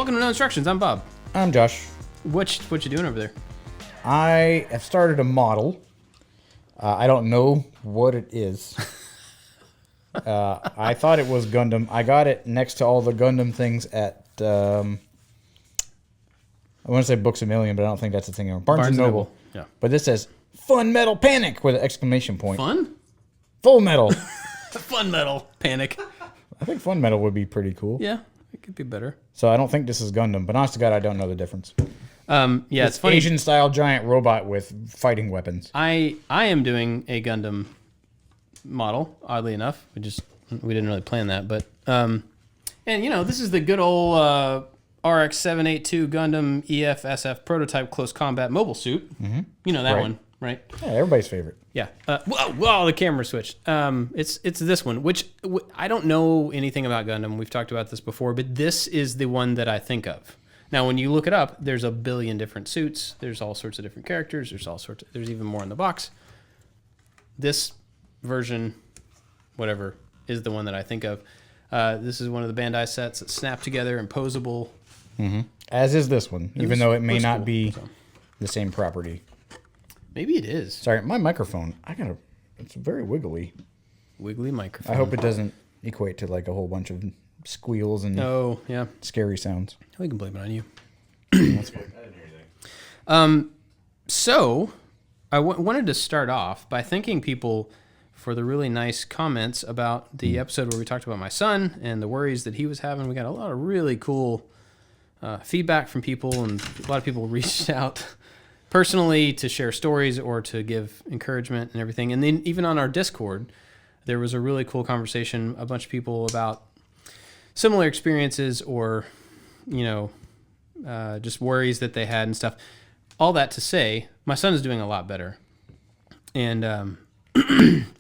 Welcome to No Instructions. I'm Bob. I'm Josh. What you doing over there? I have started a model. I don't know what it is. I thought it was Gundam. I got it next to all the Gundam things at, I want to say Books A Million, but I don't think that's the thing anymore. Barnes & Noble. Yeah. But this says Fun Metal Panic with an exclamation point. Fun? Full Metal. Fun Metal Panic. I think Fun Metal would be pretty cool. Yeah, it could be better. So I don't think this is Gundam, but honest to God, I don't know the difference. Yeah, it's funny. Asian-style giant robot with fighting weapons. I am doing a Gundam model, oddly enough. We didn't really plan that, but and this is the good old RX-782 Gundam EF-SF prototype close combat mobile suit. Mm-hmm. You know that one, right? Yeah, everybody's favorite. Yeah. Whoa, the camera switched. It's this one, which I don't know anything about Gundam. We've talked about this before, but this is the one that I think of. Now, when you look it up, there's a billion different suits. There's all sorts of different characters. There's even more in the box. This version, whatever, is the one that I think of. This is one of the Bandai sets that snap together and posable. Mm-hmm. As is this one, even though it may not be the same property. Maybe it is. Sorry, my microphone. It's very wiggly. Wiggly microphone. I hope it doesn't equate to like a whole bunch of squeals and scary sounds. We can blame it on you. That's fine. I didn't hear anything. So I wanted to start off by thanking people for the really nice comments about the episode where we talked about my son and the worries that he was having. We got a lot of really cool feedback from people, and a lot of people reached out personally to share stories or to give encouragement and everything. And then even on our Discord, there was a really cool conversation, a bunch of people about similar experiences or, just worries that they had and stuff. All that to say, my son is doing a lot better. And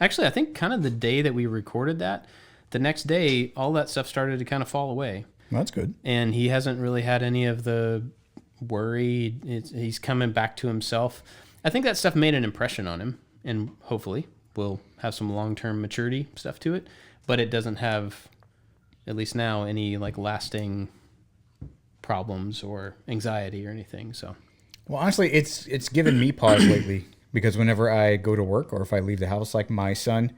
actually, I think kind of the day that we recorded that, the next day, all that stuff started to kind of fall away. That's good. And he hasn't really had any of the worry. He's coming back to himself. I think that stuff made an impression on him, and hopefully will have some long-term maturity stuff to it. But it doesn't have, at least now, any like lasting problems or anxiety or anything. So, well, honestly, it's given me pause lately because whenever I go to work or if I leave the house, like my son,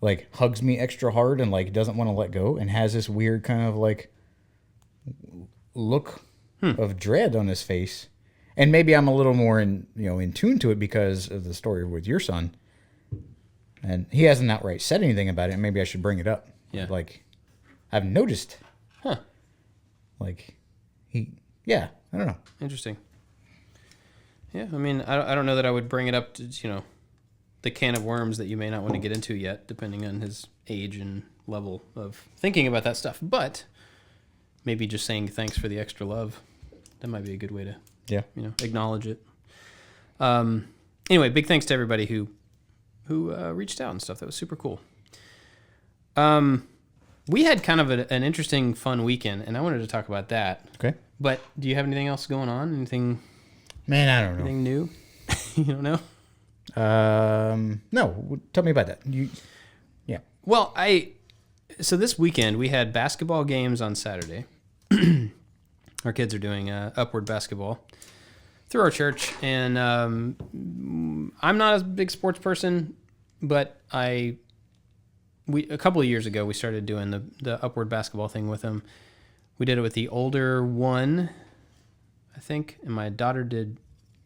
like hugs me extra hard and like doesn't want to let go and has this weird kind of like look of dread on his face. And maybe I'm a little more in tune to it because of the story with your son. And he hasn't outright said anything about it. And maybe I should bring it up. Yeah. Like, I've noticed. Like, I don't know. interesting. Yeah, I mean, I don't know that I would bring it up to, the can of worms that you may not want to get into yet, depending on his age and level of thinking about that stuff. But maybe just saying thanks for the extra love. That might be a good way to, acknowledge it. Anyway, big thanks to everybody who reached out and stuff. That was super cool. We had kind of an interesting, fun weekend, and I wanted to talk about that. Okay. But do you have anything else going on? Anything? Man, I don't know. Anything new? You don't know? No. Tell me about that. Yeah. Well, so this weekend we had basketball games on Saturday. Our kids are doing upward basketball through our church, and I'm not a big sports person, but a couple of years ago we started doing the upward basketball thing with them. We did it with the older one, I think, and my daughter did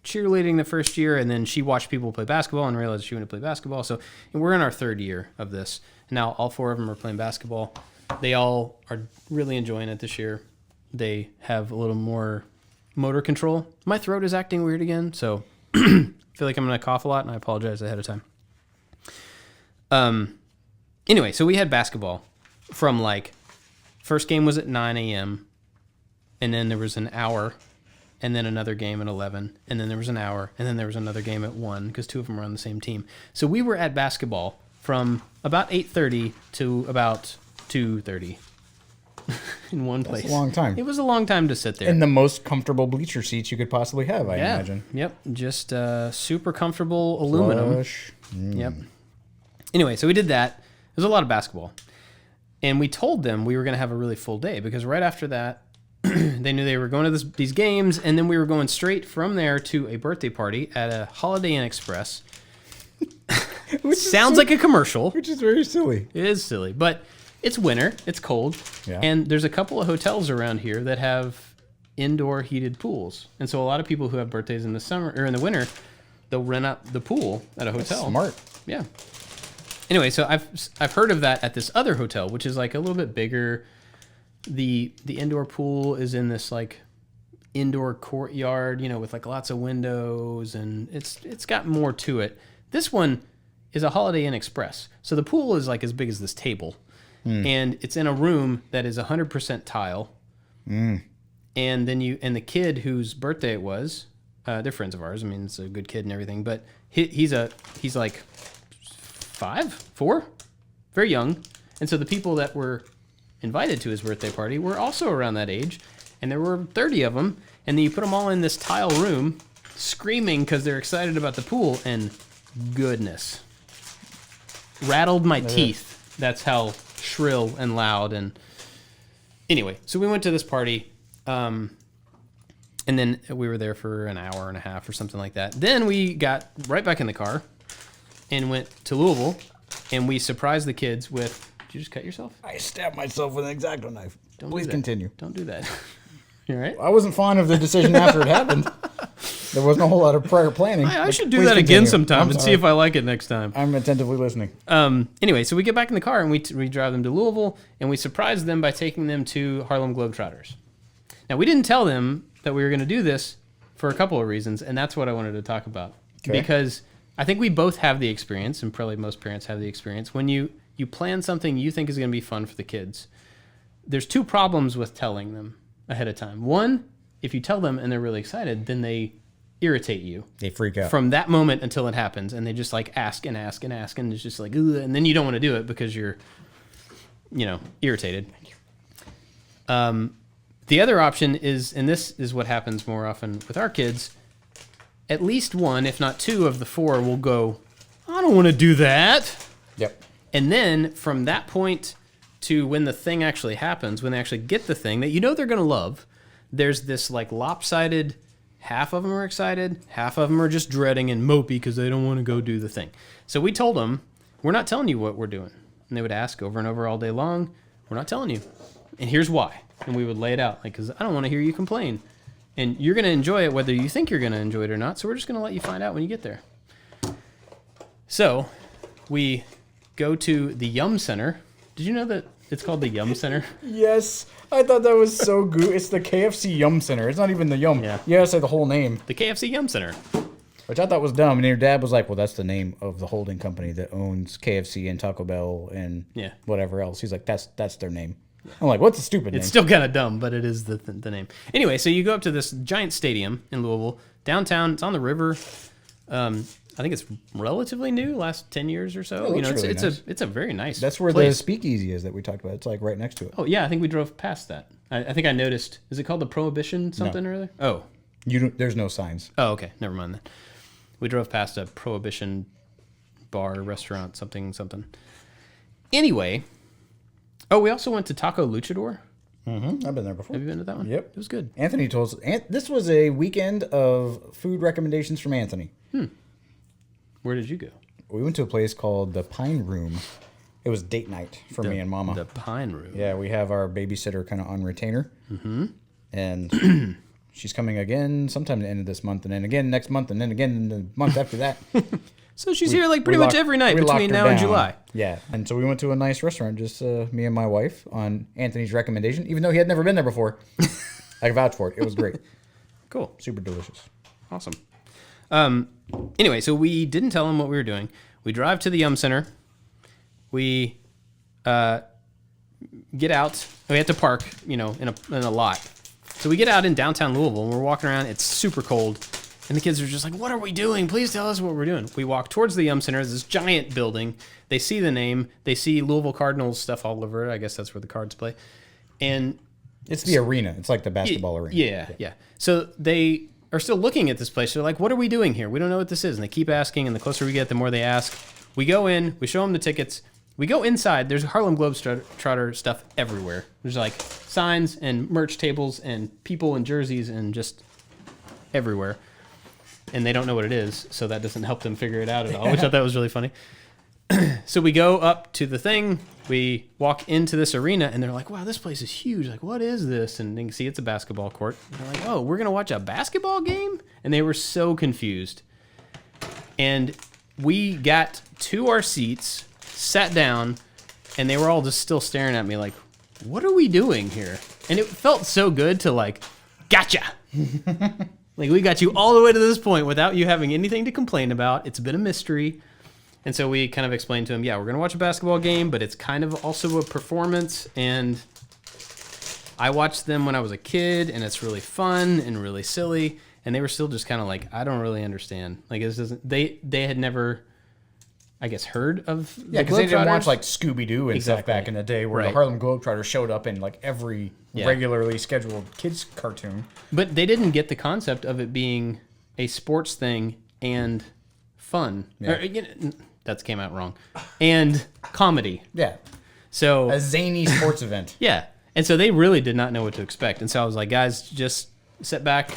cheerleading the first year, and then she watched people play basketball and realized she wanted to play basketball. So we're in our third year of this. And now all four of them are playing basketball. They all are really enjoying it this year. They have a little more motor control. My throat is acting weird again, so I feel like I'm going to cough a lot, and I apologize ahead of time. Anyway, so we had basketball from first game was at 9 a.m., and then there was an hour, and then another game at 11, and then there was an hour, and then there was another game at 1, because two of them were on the same team. So we were at basketball from about 8:30 to about 2:30 in one place. That's a long time. It was a long time to sit there. In the most comfortable bleacher seats you could possibly have, I imagine. Yep, just super comfortable aluminum. Plush. Yep. Anyway, so we did that. It was a lot of basketball. And we told them we were going to have a really full day because right after that, they knew they were going to these games, and then we were going straight from there to a birthday party at a Holiday Inn Express. Sounds like a commercial. Which is very silly. It is silly, but it's winter. It's cold. Yeah. And there's a couple of hotels around here that have indoor heated pools. And so a lot of people who have birthdays in the summer or in the winter, they'll rent out the pool at a hotel. Smart. Yeah. Anyway, so I've heard of that at this other hotel, which is like a little bit bigger. The indoor pool is in this like indoor courtyard, with like lots of windows, and it's got more to it. This one is a Holiday Inn Express. So the pool is like as big as this table. And it's in a room that is 100% tile. And then the kid whose birthday it was, they're friends of ours. I mean, it's a good kid and everything, but he's like 4, very young. And so the people that were invited to his birthday party were also around that age, and there were 30 of them. And then you put them all in this tile room, screaming because they're excited about the pool, and goodness, rattled my teeth. That's how shrill and loud. And anyway, so we went to this party, and then we were there for an hour and a half or something like that. Then we got right back in the car and went to Louisville, and we surprised the kids with. Did you just cut yourself? I stabbed myself with an X-Acto knife. Please continue. Don't do that. You all right? I wasn't fond of the decision after it happened. There wasn't a whole lot of prior planning. I should do Please that again continue. sometime I'm and see sorry. if I like it next time. I'm attentively listening. Anyway, so we get back in the car and we drive them to Louisville, and we surprise them by taking them to Harlem Globetrotters. Now, we didn't tell them that we were going to do this for a couple of reasons, and that's what I wanted to talk about. Okay. Because I think we both have the experience, and probably most parents have the experience, when you plan something you think is going to be fun for the kids. There's 2 problems with telling them ahead of time. One, if you tell them and they're really excited, then they irritate you. They freak out. From that moment until it happens, and they just like ask and ask and ask, and it's just like, ugh, and then you don't want to do it because you're, irritated. The other option is, and this is what happens more often with our kids, at least 1, if not 2 of the 4 will go, I don't want to do that. Yep. And then from that point to when the thing actually happens, when they actually get the thing that they're going to love, there's this like lopsided, half of them are excited, half of them are just dreading and mopey because they don't want to go do the thing. So we told them, we're not telling you what we're doing. And they would ask over and over all day long, we're not telling you. And here's why. And we would lay it out, like, because I don't want to hear you complain. And you're going to enjoy it whether you think you're going to enjoy it or not. So we're just going to let you find out when you get there. So we go to the Yum Center. Did you know that it's called the Yum Center? Yes. I thought that was so good. It's the KFC Yum Center. It's not even the Yum. Yeah. You gotta say the whole name. The KFC Yum Center. Which I thought was dumb. And your dad was like, well, that's the name of the holding company that owns KFC and Taco Bell and whatever else. He's like, that's their name. I'm like, what's a stupid name? It's still kind of dumb, but it is the name. Anyway, so you go up to this giant stadium in Louisville, downtown. It's on the river. I think it's relatively new, last 10 years or so. It looks really it's nice. it's a very nice. That's where place. the speakeasy is that we talked about. It's like right next to it. Oh yeah, I think we drove past that. I think I noticed. Is it called the Prohibition something or other? Oh. There's no signs. Oh, okay. Never mind that. We drove past a Prohibition bar, restaurant, something. Anyway, we also went to Taco Luchador. Mm-hmm. I've been there before. Have you been to that one? Yep. It was good. Anthony told us. This was a weekend of food recommendations from Anthony. Where did you go? We went to a place called the Pine Room. It was date night for me and Mama. The Pine Room. Yeah, we have our babysitter kind of on retainer. Mm-hmm. And she's coming again sometime at the end of this month, and then again next month, and then again the month after that. So she's here like pretty much every night between now and July. Yeah. And so we went to a nice restaurant, just me and my wife, on Anthony's recommendation, even though he had never been there before. I can vouch for it. It was great. Cool. Super delicious. Awesome. Anyway, so we didn't tell him what we were doing. We drive to the Yum Center. We get out. We have to park, in a lot. So we get out in downtown Louisville, and we're walking around. It's super cold. And the kids are just like, what are we doing? Please tell us what we're doing. We walk towards the Yum Center. There's this giant building. They see the name. They see Louisville Cardinals stuff all over it. I guess that's where the Cards play. And it's the arena. It's like the basketball arena. Yeah. So they are still looking at this place. They're like, what are we doing here? We don't know what this is. And they keep asking, and the closer we get, the more they ask. We go in. We show them the tickets. we go inside. There's Harlem Globetrotter stuff everywhere. There's like signs and merch tables and people in jerseys and just everywhere. And they don't know what it is, so that doesn't help them figure it out at all, which I thought was really funny. So we go up to the thing, we walk into this arena, and they're like, wow, this place is huge. Like, what is this? And they can see it's a basketball court. And they're like, oh, we're going to watch a basketball game? And they were so confused. And we got to our seats, sat down, and they were all just still staring at me like, what are we doing here? And it felt so good to like, gotcha. Like, we got you all the way to this point without you having anything to complain about. It's been a mystery. And so we kind of explained to him, yeah, we're going to watch a basketball game, but it's kind of also a performance. And I watched them when I was a kid, and it's really fun and really silly. And they were still just kind of like, I don't really understand. Like, this doesn't. They had never, I guess, heard of the Yeah, because they didn't watch Globetrotters. like Scooby-Doo and stuff Exactly. back in the day where Right. the Harlem Globetrotters showed up in like every Yeah. regularly scheduled kids cartoon. But they didn't get the concept of it being a sports thing and fun. Yeah. That came out wrong. And comedy. Yeah, So a zany sports event. yeah. And so they really did not know what to expect. And so I was like, guys, just sit back.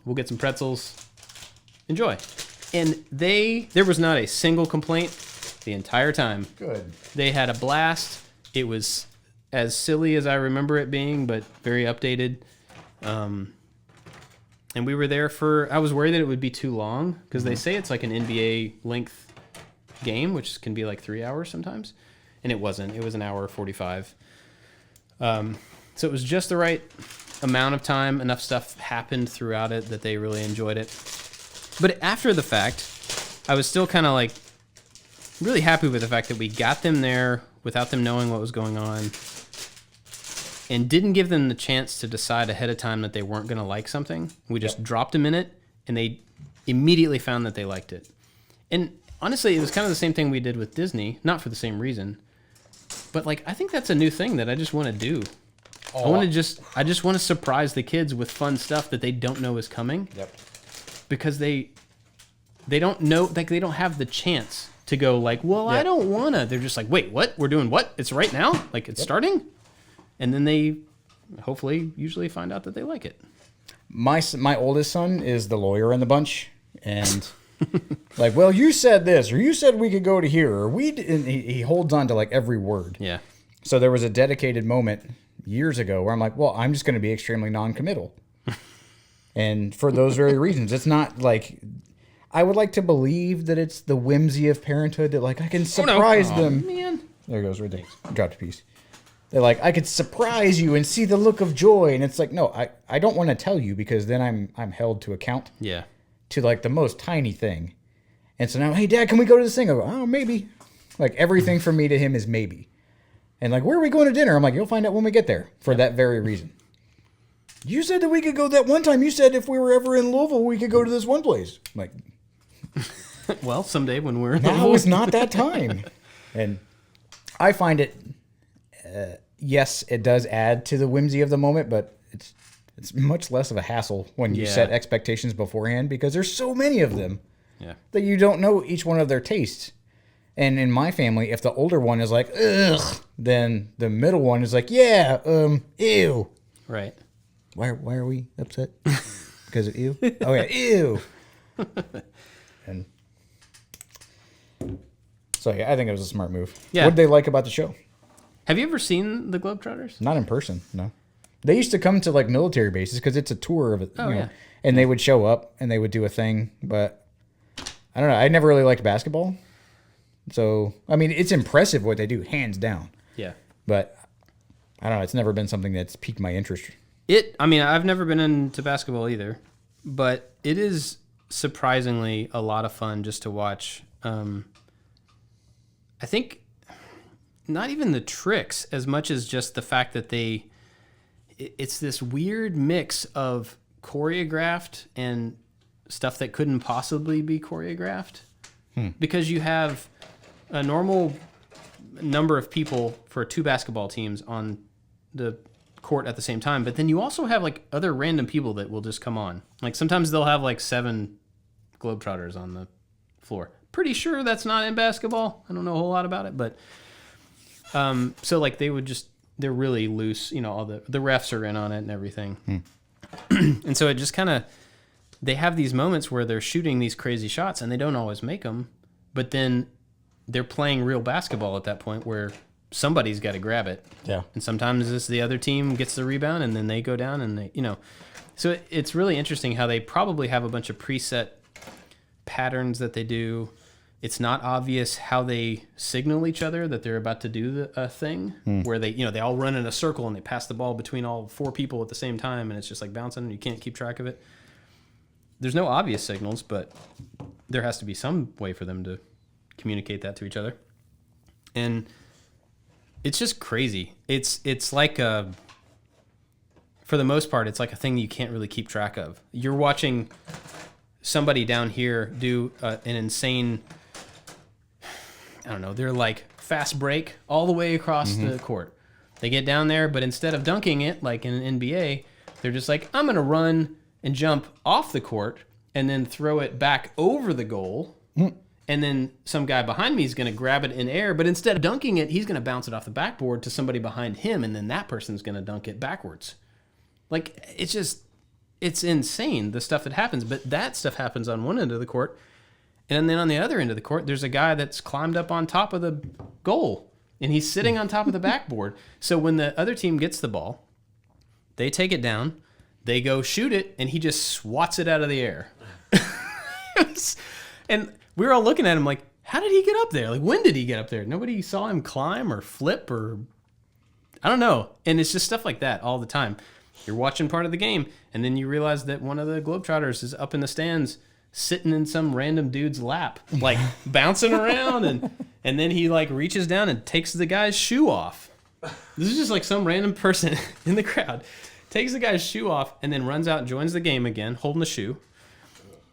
We'll get some pretzels. Enjoy. And there was not a single complaint the entire time. Good. They had a blast. It was as silly as I remember it being, but very updated. And we were there I was worried that it would be too long because they say it's like an NBA length game, which can be like 3 hours sometimes. And it wasn't. It was an hour 45. So it was just the right amount of time. Enough stuff happened throughout it that they really enjoyed it. But after the fact, I was still kind of like really happy with the fact that we got them there without them knowing what was going on and didn't give them the chance to decide ahead of time that they weren't going to like something. We just dropped them in it, and they immediately found that they liked it. And honestly, it was kind of the same thing we did with Disney, not for the same reason. But like, I think that's a new thing that I just want to do. I just want to surprise the kids with fun stuff that they don't know is coming. Yep. Because they don't know, like they don't have the chance to go like, well, I don't wanna. They're just like, wait, what? We're doing what? It's right now? Like it's starting? And then they hopefully usually find out that they like it. My oldest son is the lawyer in the bunch, and like, well, you said this, or you said we could go to here, or and he holds on to like every word. Yeah. So there was a dedicated moment years ago where I'm like, well, I'm just going to be extremely non-committal. And for those very reasons, it's not like, I would like to believe that it's the whimsy of parenthood that like I can surprise them. Man. There goes right there. Dropped a piece. They're like, I could surprise you and see the look of joy. And it's like, no, I don't want to tell you because then I'm held to account Yeah. to like the most tiny thing. And so now, hey, Dad, can we go to this thing? I go, oh, maybe. Like everything from me to him is maybe. And like, where are we going to dinner? I'm like, you'll find out when we get there for that very reason. You said that we could go that one time. You said if we were ever in Louisville, we could go to this one place. I'm like, Well, someday when we're in now is not that time. And I find it, yes, it does add to the whimsy of the moment, but it's much less of a hassle when you Yeah. set expectations beforehand because there's so many of them Yeah. that you don't know each one of their tastes. And in my family, if the older one is like, ugh, then the middle one is like, yeah, ew. Right. Why are we upset? Because of ew? Oh, yeah, ew. And so, yeah, I think it was a smart move. Yeah. What did they like about the show? Have you ever seen the Globetrotters? Not in person, no. They used to come to like military bases because it's a tour of it. Oh, you know, yeah. And they would show up and they would do a thing, but I don't know. I never really liked basketball. So, I mean, it's impressive what they do, hands down. Yeah. But I don't know. It's never been something that's piqued my interest. I mean, I've never been into basketball either, but it is surprisingly a lot of fun just to watch. I think not even the tricks as much as just the fact that it's this weird mix of choreographed and stuff that couldn't possibly be choreographed because you have a normal number of people for two basketball teams on the court at the same time, but then you also have like other random people that will just come on. Like sometimes they'll have like 7 Globetrotters on the floor. Pretty sure that's not in basketball. I don't know a whole lot about it, but So like they're really loose, all the refs are in on it and everything. And so it just kind of, they have these moments where they're shooting these crazy shots and they don't always make them, but then they're playing real basketball at that point where somebody's got to grab it. Yeah. And sometimes it's the other team gets the rebound and then they go down and they, so it's really interesting how they probably have a bunch of preset patterns that they do. It's not obvious how they signal each other that they're about to do a thing where they, they all run in a circle and they pass the ball between all 4 people at the same time and it's just like bouncing and you can't keep track of it. There's no obvious signals, but there has to be some way for them to communicate that to each other. And it's just crazy. It's like for the most part, it's like a thing you can't really keep track of. You're watching somebody down here do an insane, I don't know, they're like fast break all the way across the court. They get down there, but instead of dunking it like in an NBA, they're just like, I'm going to run and jump off the court and then throw it back over the goal. And then some guy behind me is going to grab it in air, but instead of dunking it, he's going to bounce it off the backboard to somebody behind him, and then that person's going to dunk it backwards. Like, it's insane, the stuff that happens. But that stuff happens on one end of the court. And then on the other end of the court, there's a guy that's climbed up on top of the goal, and he's sitting on top of the backboard. So when the other team gets the ball, they take it down, they go shoot it, and he just swats it out of the air. And we were all looking at him like, how did he get up there? Like, when did he get up there? Nobody saw him climb or flip or I don't know. And it's just stuff like that all the time. You're watching part of the game, and then you realize that one of the Globetrotters is up in the stands sitting in some random dude's lap, like bouncing around, and then he like reaches down and takes the guy's shoe off. This is just like some random person in the crowd takes the guy's shoe off and then runs out and joins the game again, holding the shoe,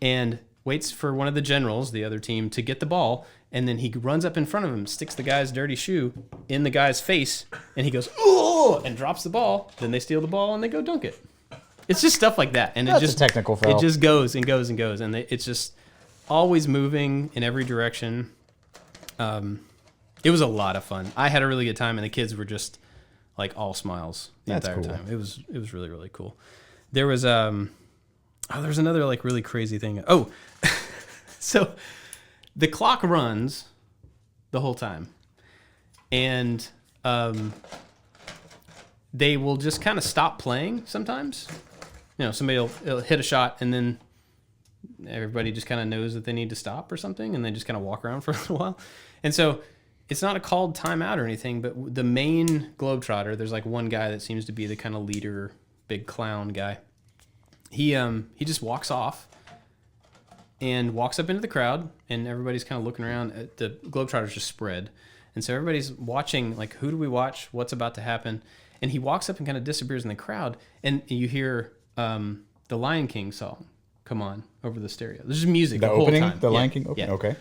and waits for one of the generals, the other team, to get the ball, and then he runs up in front of him, sticks the guy's dirty shoe in the guy's face, and he goes, "Oh!" and drops the ball. Then they steal the ball and they go dunk it. It's just stuff like that, and That's it just a technical foul. It just goes and goes and goes, and it's just always moving in every direction. It was a lot of fun. I had a really good time, and the kids were just like all smiles the That's entire cool. time. It was really, really cool. There was there's another like really crazy thing. Oh, so the clock runs the whole time, and they will just kind of stop playing sometimes. Somebody will hit a shot, and then everybody just kind of knows that they need to stop or something, and they just kind of walk around for a little while. And so it's not a called timeout or anything, but the main Globetrotter, there's like one guy that seems to be the kind of leader, big clown guy. He just walks off and walks up into the crowd, and everybody's kind of looking around. The Globetrotters just spread, and so everybody's watching, like, who do we watch? What's about to happen? And he walks up and kind of disappears in the crowd, and you hear the Lion King song come on over the stereo. There's just music the opening, whole time. the Lion King opening? Yeah. Okay.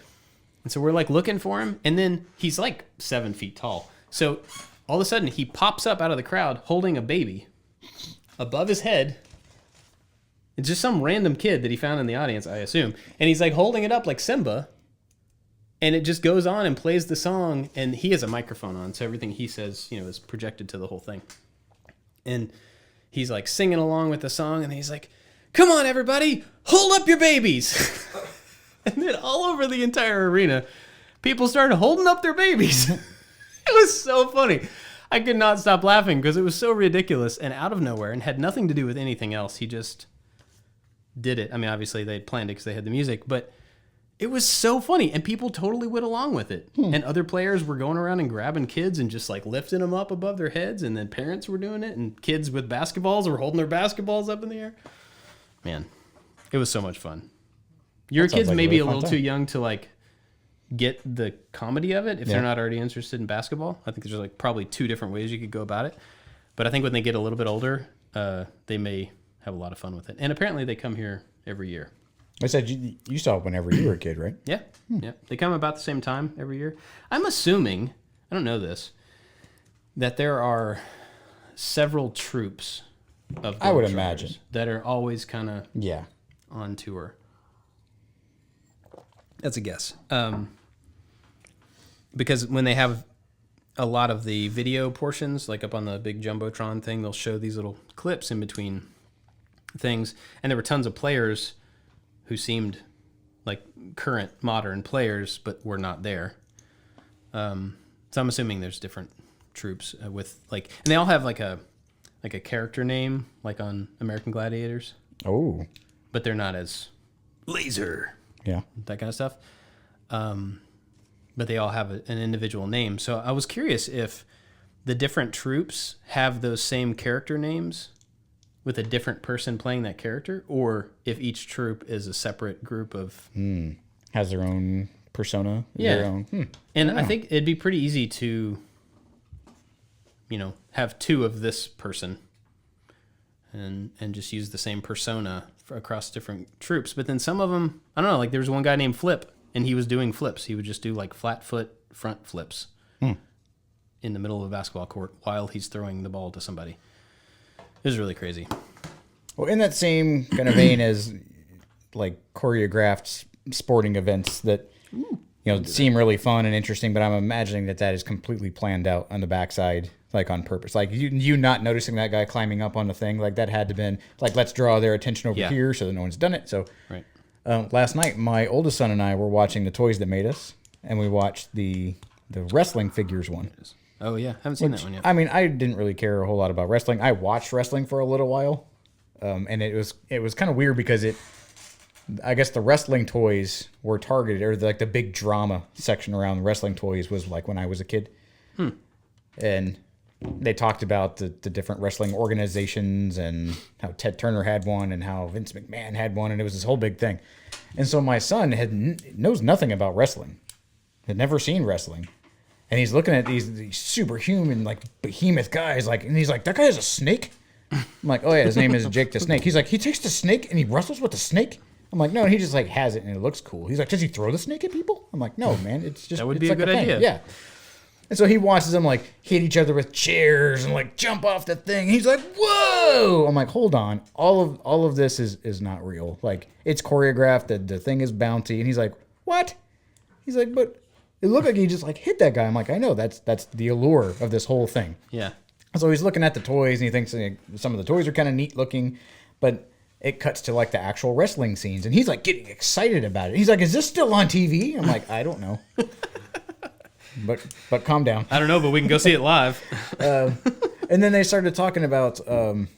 And so we're like looking for him, and then he's like 7 feet tall. So all of a sudden he pops up out of the crowd holding a baby above his head. It's just some random kid that he found in the audience, I assume. And he's like holding it up like Simba. And it just goes on and plays the song, and he has a microphone on, so everything he says, is projected to the whole thing. And he's like singing along with the song, and he's like, "Come on, everybody, hold up your babies." And then all over the entire arena, people started holding up their babies. It was so funny. I could not stop laughing because it was so ridiculous and out of nowhere and had nothing to do with anything else. He just did it. I mean, obviously they had planned it because they had the music, but it was so funny, and people totally went along with it. And other players were going around and grabbing kids and just like lifting them up above their heads, and then parents were doing it, and kids with basketballs were holding their basketballs up in the air. Man, it was so much fun. Your kids like may a be really a fun little time. too young to like get the comedy of it if they're Yeah. not already interested in basketball. I think there's like probably 2 different ways you could go about it. But I think when they get a little bit older, they may have a lot of fun with it. And apparently they come here every year. I said you saw it whenever you were a kid, right? Yeah, yeah. They come about the same time every year. I'm assuming, I don't know this, that there are several troops of I would Globetrotters imagine. that are always kind of Yeah. on tour. That's a guess. Because when they have a lot of the video portions, like up on the big Jumbotron thing, they'll show these little clips in between things. And there were tons of players who seemed like current modern players, but were not there. So I'm assuming there's different troops with like, and they all have like a character name, like on American Gladiators, Oh, but they're not as laser, yeah. that kind of stuff. But they all have an individual name. So I was curious if the different troops have those same character names with a different person playing that character, or if each troop is a separate group of... Has their own persona. Yeah. Their own, And I think it'd be pretty easy to, have two of this person and just use the same persona across different troops. But then some of them, I don't know, like there was one guy named Flip, and he was doing flips. He would just do like flat foot front flips in the middle of a basketball court while he's throwing the ball to somebody. It was really crazy. Well, in that same kind of vein as like choreographed sporting events that seem really fun and interesting, but I'm imagining that is completely planned out on the backside, like on purpose. Like you not noticing that guy climbing up on the thing, like that had to been like, let's draw their attention over here so that no one's done it. So Right. Last night, my oldest son and I were watching The Toys That Made Us, and we watched the wrestling figures one. Oh yeah, haven't seen that one yet. I mean, I didn't really care a whole lot about wrestling. I watched wrestling for a little while, and it was kind of weird because I guess the wrestling toys were targeted, or like the big drama section around wrestling toys was like when I was a kid, and they talked about the different wrestling organizations and how Ted Turner had one and how Vince McMahon had one, and it was this whole big thing. And so my son knows nothing about wrestling, had never seen wrestling. And he's looking at these superhuman, like, behemoth guys, like, and he's like, that guy has a snake? I'm like, oh, yeah, his name is Jake the Snake. He's like, he takes the snake and he wrestles with the snake? I'm like, no, he just, like, has it and it looks cool. He's like, does he throw the snake at people? I'm like, no, man, it's just... That would it's be a like good thing. idea. Yeah. And so he watches them, like, hit each other with chairs and, like, jump off the thing. He's like, whoa! I'm like, hold on. All of this is not real. Like, it's choreographed. The thing is bouncy. And he's like, what? He's like, but... It looked like he just like hit that guy. I'm like, I know, that's the allure of this whole thing. Yeah. So he's looking at the toys and he thinks like, some of the toys are kind of neat looking, but it cuts to like the actual wrestling scenes and he's like getting excited about it. He's like, is this still on TV? I'm like, I don't know. but calm down. I don't know, but we can go see it live. And then they started talking about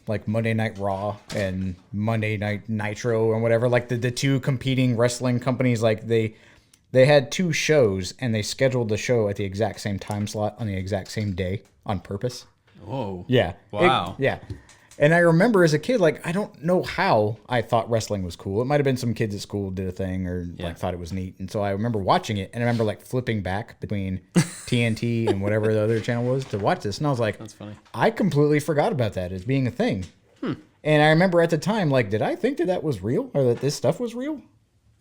like Monday Night Raw and Monday Night Nitro or whatever, like the two competing wrestling companies. Like they had two shows, and they scheduled the show at the exact same time slot on the exact same day on purpose. Whoa. Yeah. Wow. Yeah. And I remember as a kid, like, I don't know how I thought wrestling was cool. It might have been some kids at school did a thing or like thought it was neat. And so I remember watching it, and I remember like flipping back between TNT and whatever the other channel was to watch this. And I was like, That's funny. I completely forgot about that as being a thing. And I remember at the time, like, did I think that was real or that this stuff was real?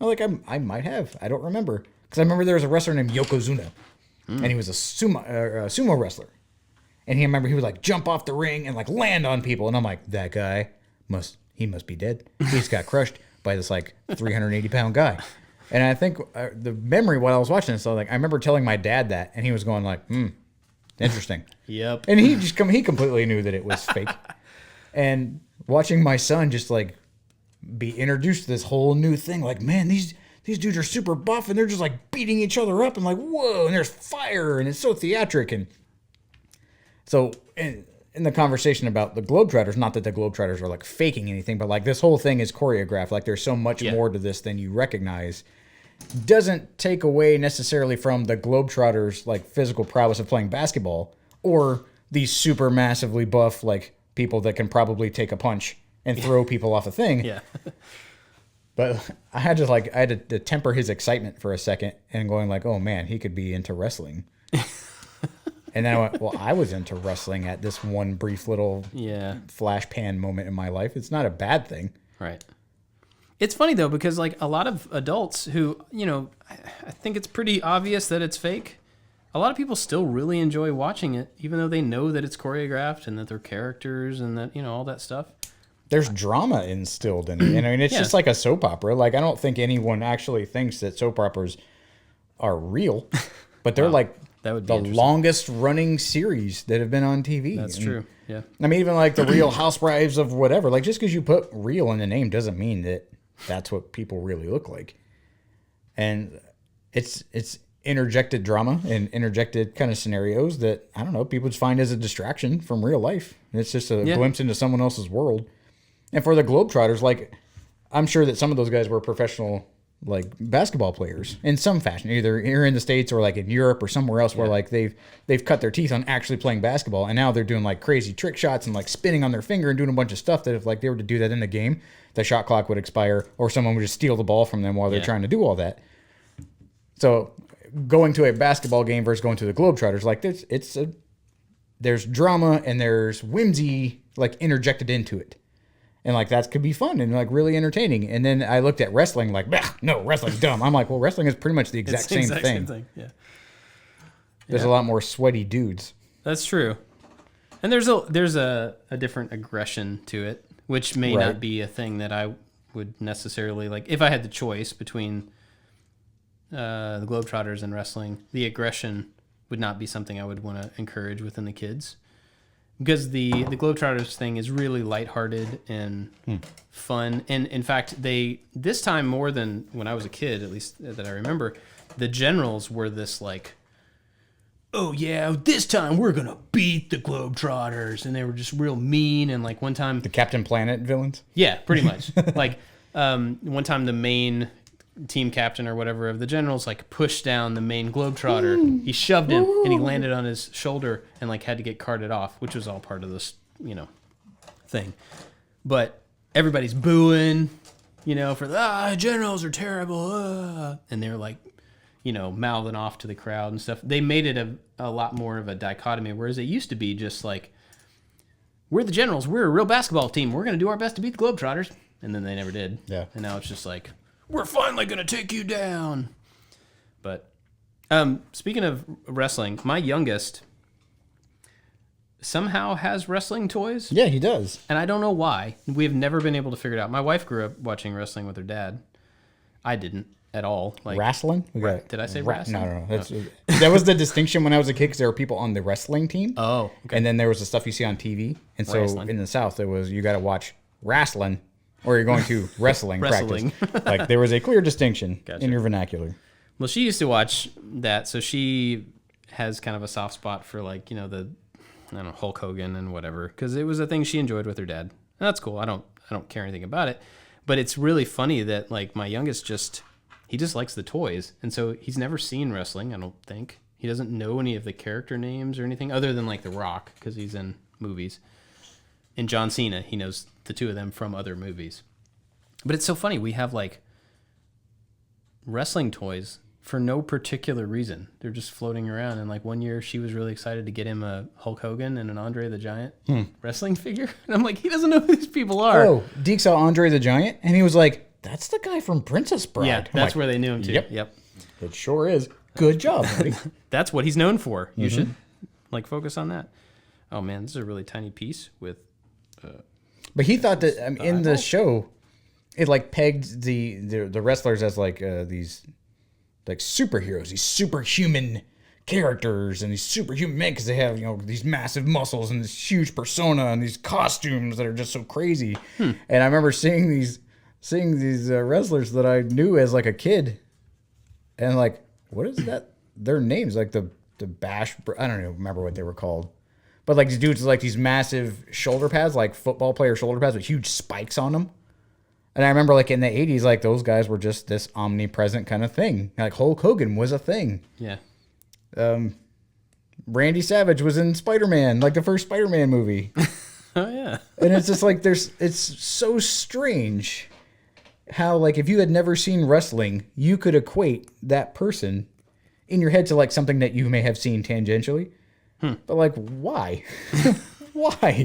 Like, I might have. I don't remember. Because I remember there was a wrestler named Yokozuna. And he was a sumo wrestler. And he would, like, jump off the ring and, like, land on people. And I'm like, that guy must be dead. He's got crushed by this, like, 380-pound guy. And I think the memory while I was watching this, I remember telling my dad that. And he was going like, interesting. Yep. And he completely knew that it was fake. And watching my son just, like, be introduced to this whole new thing, like, man, these dudes are super buff and they're just like beating each other up and like, whoa, and there's fire and it's so theatric. And so in the conversation about the Globetrotters, not that the Globetrotters are like faking anything, but like this whole thing is choreographed. Like there's so much more to this than you recognize. Doesn't take away necessarily from the Globetrotters like physical prowess of playing basketball or these super massively buff like people that can probably take a punch and throw people off a thing. Yeah. But I had to temper his excitement for a second and going like, oh man, he could be into wrestling. And then I went, well, I was into wrestling at this one brief little flash pan moment in my life. It's not a bad thing. Right. It's funny though, because like a lot of adults who, I think it's pretty obvious that it's fake. A lot of people still really enjoy watching it, even though they know that it's choreographed and that they're characters and that, all that stuff. There's drama instilled in it. And I mean, it's just like a soap opera. Like, I don't think anyone actually thinks that soap operas are real, but they're like That would be the interesting. longest running series that have been on TV. That's And, true. Yeah. I mean, even like the Real Housewives of whatever. Like, just because you put real in the name doesn't mean that that's what people really look like. And it's interjected drama and interjected kind of scenarios that, I don't know, people just find as a distraction from real life. It's just a glimpse into someone else's world. And for the Globetrotters, like, I'm sure that some of those guys were professional, like, basketball players in some fashion, either here in the States or like in Europe or somewhere else where like they've cut their teeth on actually playing basketball, and now they're doing like crazy trick shots and like spinning on their finger and doing a bunch of stuff that if like they were to do that in the game, the shot clock would expire or someone would just steal the ball from them while they're trying to do all that. So going to a basketball game versus going to the Globetrotters, like there's drama and there's whimsy like interjected into it. And like that could be fun and like really entertaining. And then I looked at wrestling like, no, wrestling's dumb. I'm like, well, wrestling is pretty much the exact, It's the same exact thing. Yeah. There's a lot more sweaty dudes. That's true. And there's a different aggression to it, which may Right. not be a thing that I would necessarily like. If I had the choice between the Globetrotters and wrestling, the aggression would not be something I would want to encourage within the kids. Because the Globetrotters thing is really lighthearted and fun. And in fact, this time more than when I was a kid, at least that I remember, the Generals were this like, oh yeah, this time we're going to beat the Globetrotters. And they were just real mean. And like one time, The Captain Planet villains. yeah, pretty much. Like one time the main team captain or whatever of the Generals like pushed down the main Globetrotter. He shoved him and he landed on his shoulder and like had to get carted off, which was all part of this, thing. But everybody's booing, for Generals are terrible. And they're like, mouthing off to the crowd and stuff. They made it a lot more of a dichotomy, whereas it used to be just like, we're the Generals, we're a real basketball team, we're going to do our best to beat the Globetrotters. And then they never did. Yeah. And now it's just like, we're finally going to take you down. But speaking of wrestling, my youngest somehow has wrestling toys. Yeah, he does. And I don't know why. We have never been able to figure it out. My wife grew up watching wrestling with her dad. I didn't at all. Like Wrestling? Did I say wrestling? No. That was the distinction when I was a kid because there were people on the wrestling team. Oh, okay. And then there was the stuff you see on TV. And so Wrestling. in the South, it was you got to watch wrestling or you're going to wrestling Wrestling. practice. Like there was a clear distinction Gotcha. in your vernacular. Well, she used to watch that, so she has kind of a soft spot for like, the I don't know, Hulk Hogan and whatever, because it was a thing she enjoyed with her dad. And that's cool. I don't care anything about it. But it's really funny that like my youngest he just likes the toys. And so he's never seen wrestling, I don't think. He doesn't know any of the character names or anything other than like The Rock, because he's in movies. And John Cena, he knows the two of them from other movies. But it's so funny. We have like wrestling toys for no particular reason. They're just floating around. And like one year she was really excited to get him a Hulk Hogan and an Andre the Giant wrestling figure. And I'm like, he doesn't know who these people are. Oh, Deke saw Andre the Giant and he was like, that's the guy from Princess Bride. Yeah, I'm that's like, where they knew him too. Yep. It sure is. Good job, buddy. That's what he's known for. You should like focus on that. Oh man, this is a really tiny piece with But he thought that in the show, it like pegged the wrestlers as like these like superheroes, these superhuman characters, and these superhuman men because they have these massive muscles and this huge persona and these costumes that are just so crazy. And I remember seeing these wrestlers that I knew as like a kid, and like, what is that? Their names like the Bash. I don't even remember what they were called. But like these dudes with like these massive shoulder pads, like football player shoulder pads with huge spikes on them. And I remember like in the 80s, like those guys were just this omnipresent kind of thing. Like Hulk Hogan was a thing. yeah. Randy Savage was in Spider-Man, like the first Spider-Man movie. Oh yeah. And it's just like it's so strange how like if you had never seen wrestling, you could equate that person in your head to like something that you may have seen tangentially. But like, why? Why?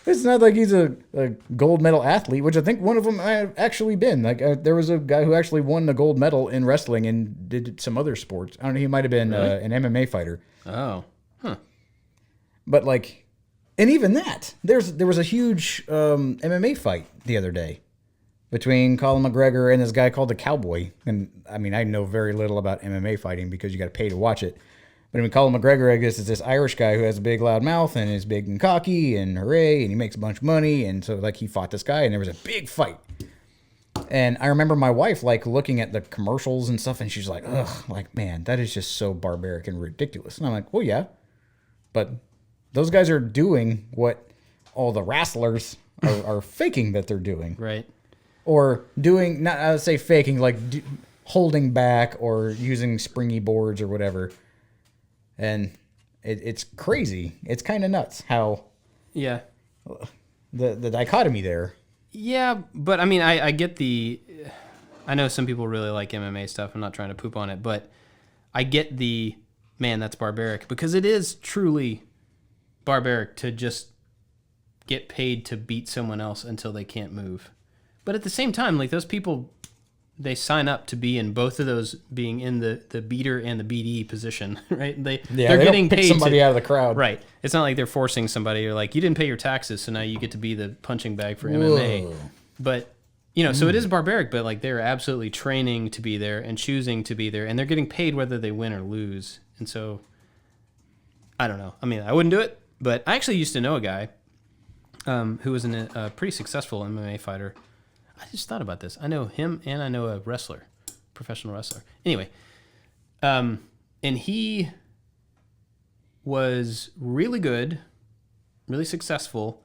It's not like he's a gold medal athlete, which I think one of them have actually been. Like there was a guy who actually won the gold medal in wrestling and did some other sports. I don't know. He might have been an MMA fighter. Oh. But like, and even that, there was a huge MMA fight the other day between Colin McGregor and this guy called the Cowboy. And I mean, I know very little about MMA fighting because you got to pay to watch it. But I mean, Colin McGregor, I guess, is this Irish guy who has a big loud mouth and is big and cocky and hooray, and he makes a bunch of money. And so, like, he fought this guy, and there was a big fight. And I remember my wife, like, looking at the commercials and stuff, and she's like, ugh, like, man, that is just so barbaric and ridiculous. And I'm like, well, yeah. But those guys are doing what all the wrestlers are faking that they're doing. Right. Or doing, not I would say faking, like holding back or using springy boards or whatever. And it's crazy. It's kind of nuts how Yeah. the dichotomy there. Yeah, but I mean, I get the. I know some people really like MMA stuff. I'm not trying to poop on it, but I get the, man, that's barbaric, because it is truly barbaric to just get paid to beat someone else until they can't move. But at the same time, like, those people, they sign up to be in both of those, being in the beater and the BD position, right? They're they getting don't pick paid somebody out of the crowd. Right. It's not like they're forcing somebody. You're like, you didn't pay your taxes, so now you get to be the punching bag for MMA. Whoa. But, you know, so it is barbaric, but, like, they're absolutely training to be there and choosing to be there, and they're getting paid whether they win or lose. And so, I don't know. I mean, I wouldn't do it, but I actually used to know a guy who was a pretty successful MMA fighter. I just thought about this. I know him, and I know a wrestler, professional wrestler. Anyway, and he was really good, really successful,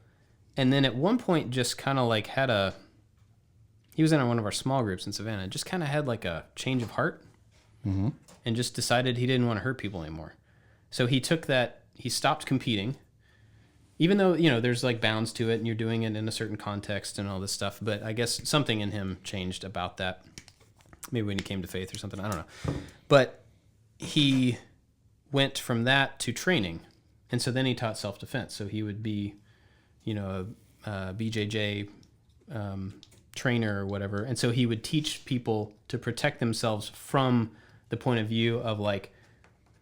and then at one point just kind of like he was in one of our small groups in Savannah, just kind of had like a change of heart, and just decided he didn't want to hurt people anymore. So he stopped competing, even though, you know, there's like bounds to it and you're doing it in a certain context and all this stuff. But I guess something in him changed about that. Maybe when he came to faith or something. I don't know. But he went from that to training. And so then he taught self-defense. So he would be, you know, a BJJ trainer or whatever. And so he would teach people to protect themselves from the point of view of, like,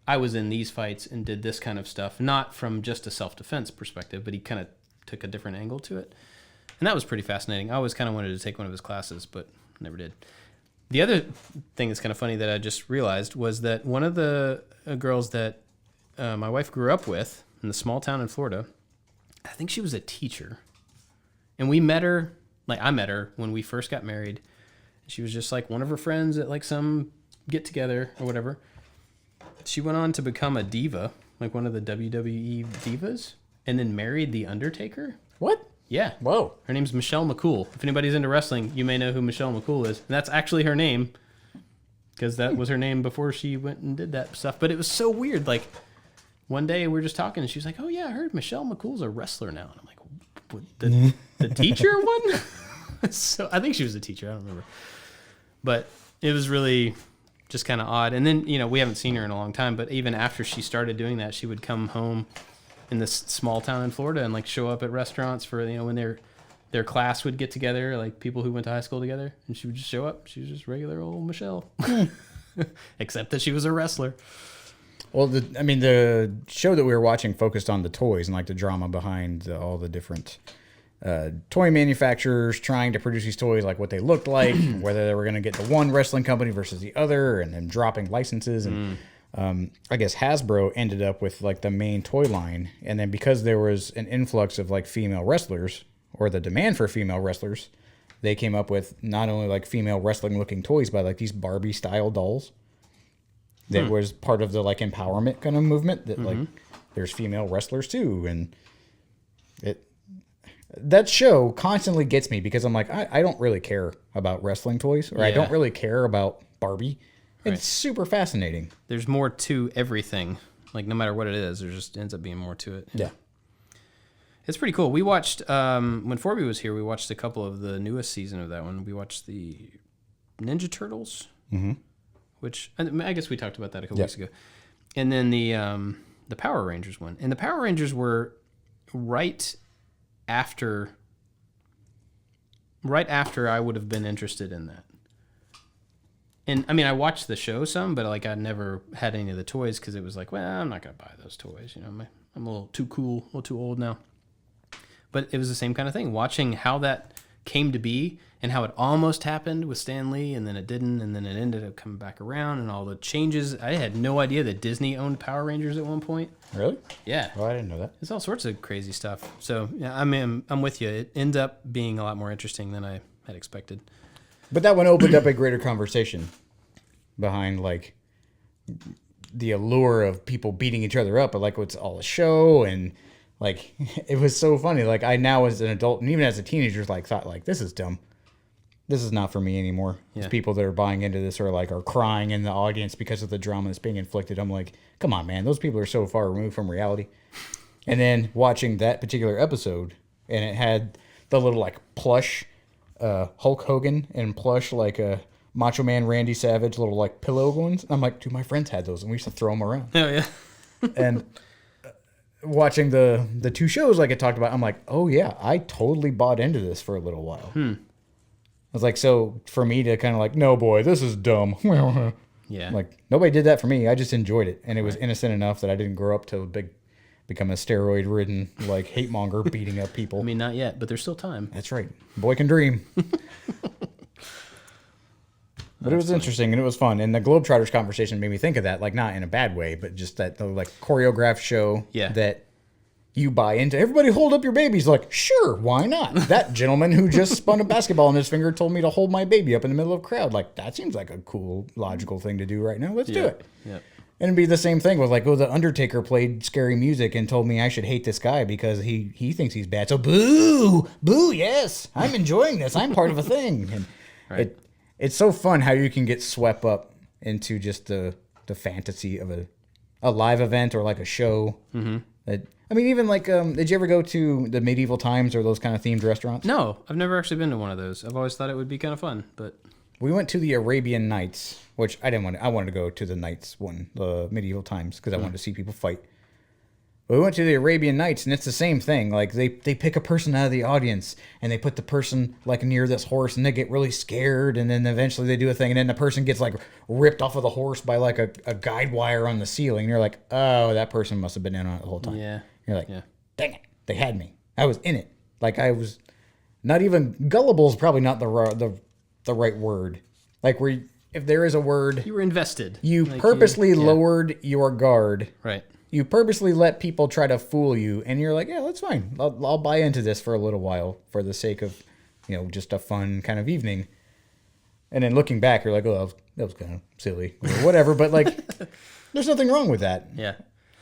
I was in these fights and did this kind of stuff, not from just a self-defense perspective, but he kind of took a different angle to it. And that was pretty fascinating. I always kind of wanted to take one of his classes, but never did. The other thing that's kind of funny that I just realized was that one of the girls that my wife grew up with in the small town in Florida, I think she was a teacher. And we met her, like, I met her when we first got married. She was just like one of her friends at like some get together or whatever. She went on to become a diva, like one of the WWE divas, and then married The Undertaker. What? Yeah. Whoa. Her name's Michelle McCool. If anybody's into wrestling, you may know who Michelle McCool is. And that's actually her name, because that was her name before she went and did that stuff. But it was so weird. Like, one day we were just talking, and she was like, oh, yeah, I heard Michelle McCool's a wrestler now. And I'm like, what, the teacher one? So I think she was a teacher. I don't remember. But it was really just kind of odd. And then, you know, we haven't seen her in a long time, but even after she started doing that, she would come home in this small town in Florida and like show up at restaurants for, you know, when their class would get together, like people who went to high school together, and she would just show up. She was just regular old Michelle, except that she was a wrestler. Well, the show that we were watching focused on the toys and like the drama behind all the different toy manufacturers trying to produce these toys, like what they looked like, whether they were going to get the one wrestling company versus the other, and then dropping licenses. And I guess Hasbro ended up with like the main toy line. And then because there was an influx of like female wrestlers, or the demand for female wrestlers, they came up with not only like female wrestling looking toys, but like these Barbie style dolls. That was part of the like empowerment kind of movement, that like there's female wrestlers too. And that show constantly gets me, because I'm like, I don't really care about wrestling toys, or I don't really care about Barbie. It's super fascinating. There's more to everything. Like, no matter what it is, there just ends up being more to it. Yeah. It's pretty cool. We watched, when Forby was here, we watched a couple of the newest season of that one. We watched the Ninja Turtles, which I guess we talked about that a couple weeks ago. And then the Power Rangers one. And the Power Rangers were right after I would have been interested in that. And I mean, I watched the show some, but like I never had any of the toys, because it was like, well, I'm not going to buy those toys. You know, I'm a little too cool, a little too old now. But it was the same kind of thing, watching how that came to be and how it almost happened with Stan Lee and then it didn't and then it ended up coming back around and all the changes. I had no idea that Disney owned Power Rangers at one point. Really? Yeah. Oh, I didn't know that. There's all sorts of crazy stuff. So yeah, I mean, I'm with you. It ends up being a lot more interesting than I had expected. But that one opened up a greater conversation behind like the allure of people beating each other up, but like it's all a show and like it was so funny. Like I now as an adult and even as a teenager like thought like this is dumb. This is not for me anymore. Yeah. These people that are buying into this are crying in the audience because of the drama that's being inflicted. I'm like, come on, man. Those people are so far removed from reality. And then watching that particular episode, and it had the little like plush Hulk Hogan and plush like Macho Man Randy Savage little like pillow ones. I'm like, dude, my friends had those, and we used to throw them around. Oh yeah. And watching the two shows like I talked about, I'm like, oh yeah, I totally bought into this for a little while. I was like, so for me to kind of like, no, boy, this is dumb. Yeah. Like, nobody did that for me. I just enjoyed it. And it was innocent enough that I didn't grow up to become a steroid-ridden, like, hate monger beating up people. I mean, not yet, but there's still time. That's right. Boy can dream. But it was interesting and it was fun. And the Globetrotters conversation made me think of that, like, not in a bad way, but just that, like, choreographed show that you buy into. Everybody hold up your babies. Like, sure, why not? That gentleman who just spun a basketball in his finger told me to hold my baby up in the middle of a crowd. Like, that seems like a cool, logical thing to do right now. Let's do it. Yeah. And it'd be the same thing with like, oh, the Undertaker played scary music and told me I should hate this guy because he thinks he's bad. So boo, yes, I'm enjoying this. I'm part of a thing. And it's so fun how you can get swept up into just the fantasy of a live event or like a show. Mm-hmm. I mean, even like, did you ever go to the Medieval Times or those kind of themed restaurants? No, I've never actually been to one of those. I've always thought it would be kind of fun, but we went to the Arabian Nights, which I didn't want to. I wanted to go to the Nights one, the Medieval Times, because I wanted to see people fight. But we went to the Arabian Nights, and it's the same thing. Like they pick a person out of the audience, and they put the person like near this horse, and they get really scared, and then eventually they do a thing, and then the person gets like ripped off of the horse by like a guide wire on the ceiling. And you're like, oh, that person must have been in on it the whole time. yeah. You're like, dang it, they had me. I was in it. Like I was not even gullible is probably not the right word. Like if there is a word, You were invested. you Like purposely lowered your guard. Right. You purposely let people try to fool you, and you're like, yeah, that's fine. I'll buy into this for a little while for the sake of, just a fun kind of evening. And then looking back, you're like, oh, that was kind of silly or whatever. But like, there's nothing wrong with that. Yeah.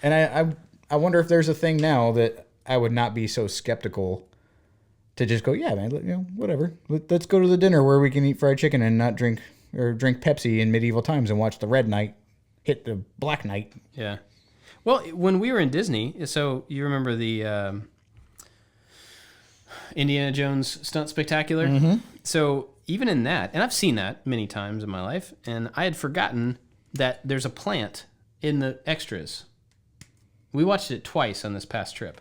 And I wonder if there's a thing now that I would not be so skeptical to just go, yeah, man, whatever. Let's go to the dinner where we can eat fried chicken and not drink Pepsi in Medieval Times and watch the Red Knight hit the Black Knight. Yeah. Well, when we were in Disney, so you remember the Indiana Jones Stunt Spectacular? Mm-hmm. So even in that, and I've seen that many times in my life, and I had forgotten that there's a plant in the extras. We watched it twice on this past trip.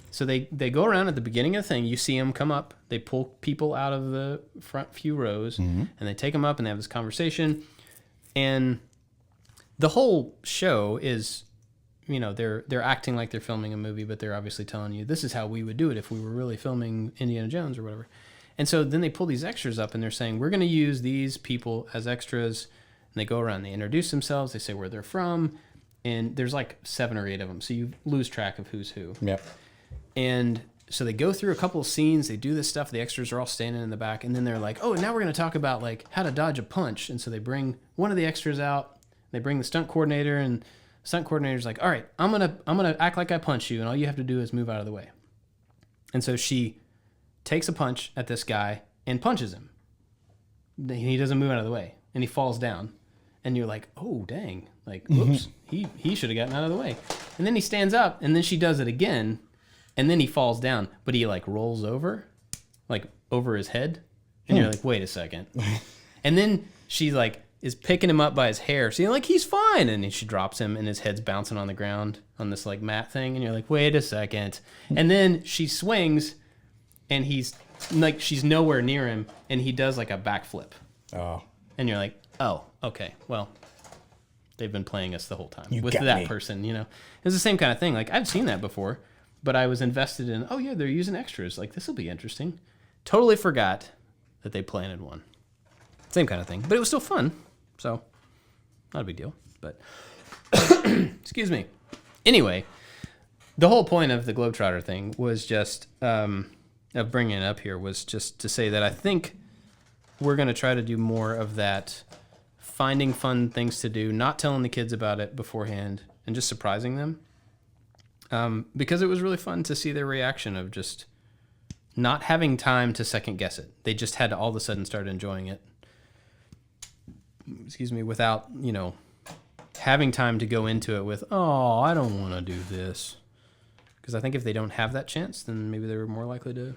So they go around at the beginning of the thing. You see them come up. They pull people out of the front few rows, and they take them up, and they have this conversation. And the whole show is, they're acting like they're filming a movie, but they're obviously telling you this is how we would do it if we were really filming Indiana Jones or whatever. And so then they pull these extras up, and they're saying, we're going to use these people as extras. And they go around, they introduce themselves, they say where they're from. And there's like 7 or 8 of them, so you lose track of who's who. Yep. And so they go through a couple of scenes, they do this stuff, the extras are all standing in the back, and then they're like, oh, now we're going to talk about like how to dodge a punch. And so they bring one of the extras out, they bring the stunt coordinator, and the stunt coordinator's like, all right, I'm gonna act like I punch you, and all you have to do is move out of the way. And so she takes a punch at this guy and punches him. He doesn't move out of the way, and he falls down. And you're like, oh, dang. Like, oops, he should have gotten out of the way. And then he stands up, and then she does it again, and then he falls down. But he, like, rolls over, like, over his head. And you're like, wait a second. And then she, like, is picking him up by his hair. So you're like, he's fine. And then she drops him, and his head's bouncing on the ground on this, like, mat thing. And you're like, wait a second. And then she swings, and he's, like, she's nowhere near him, and he does, like, a backflip. Oh. And you're like, oh, okay, well, they've been playing us the whole time You with got that me. person, It was the same kind of thing. Like, I've seen that before, but I was invested in, oh, yeah, they're using extras. Like, this will be interesting. totally forgot that they planted one. Same kind of thing, but it was still fun. So not a big deal, but excuse me. Anyway, the whole point of the Globetrotter thing was just, of bringing it up here was just to say that I think we're going to try to do more of that, finding fun things to do, not telling the kids about it beforehand, and just surprising them. Because it was really fun to see their reaction of just not having time to second guess it. They just had to all of a sudden start enjoying it. Excuse me, without, having time to go into it with, oh, I don't want to do this. Because I think if they don't have that chance, then maybe they're more likely to.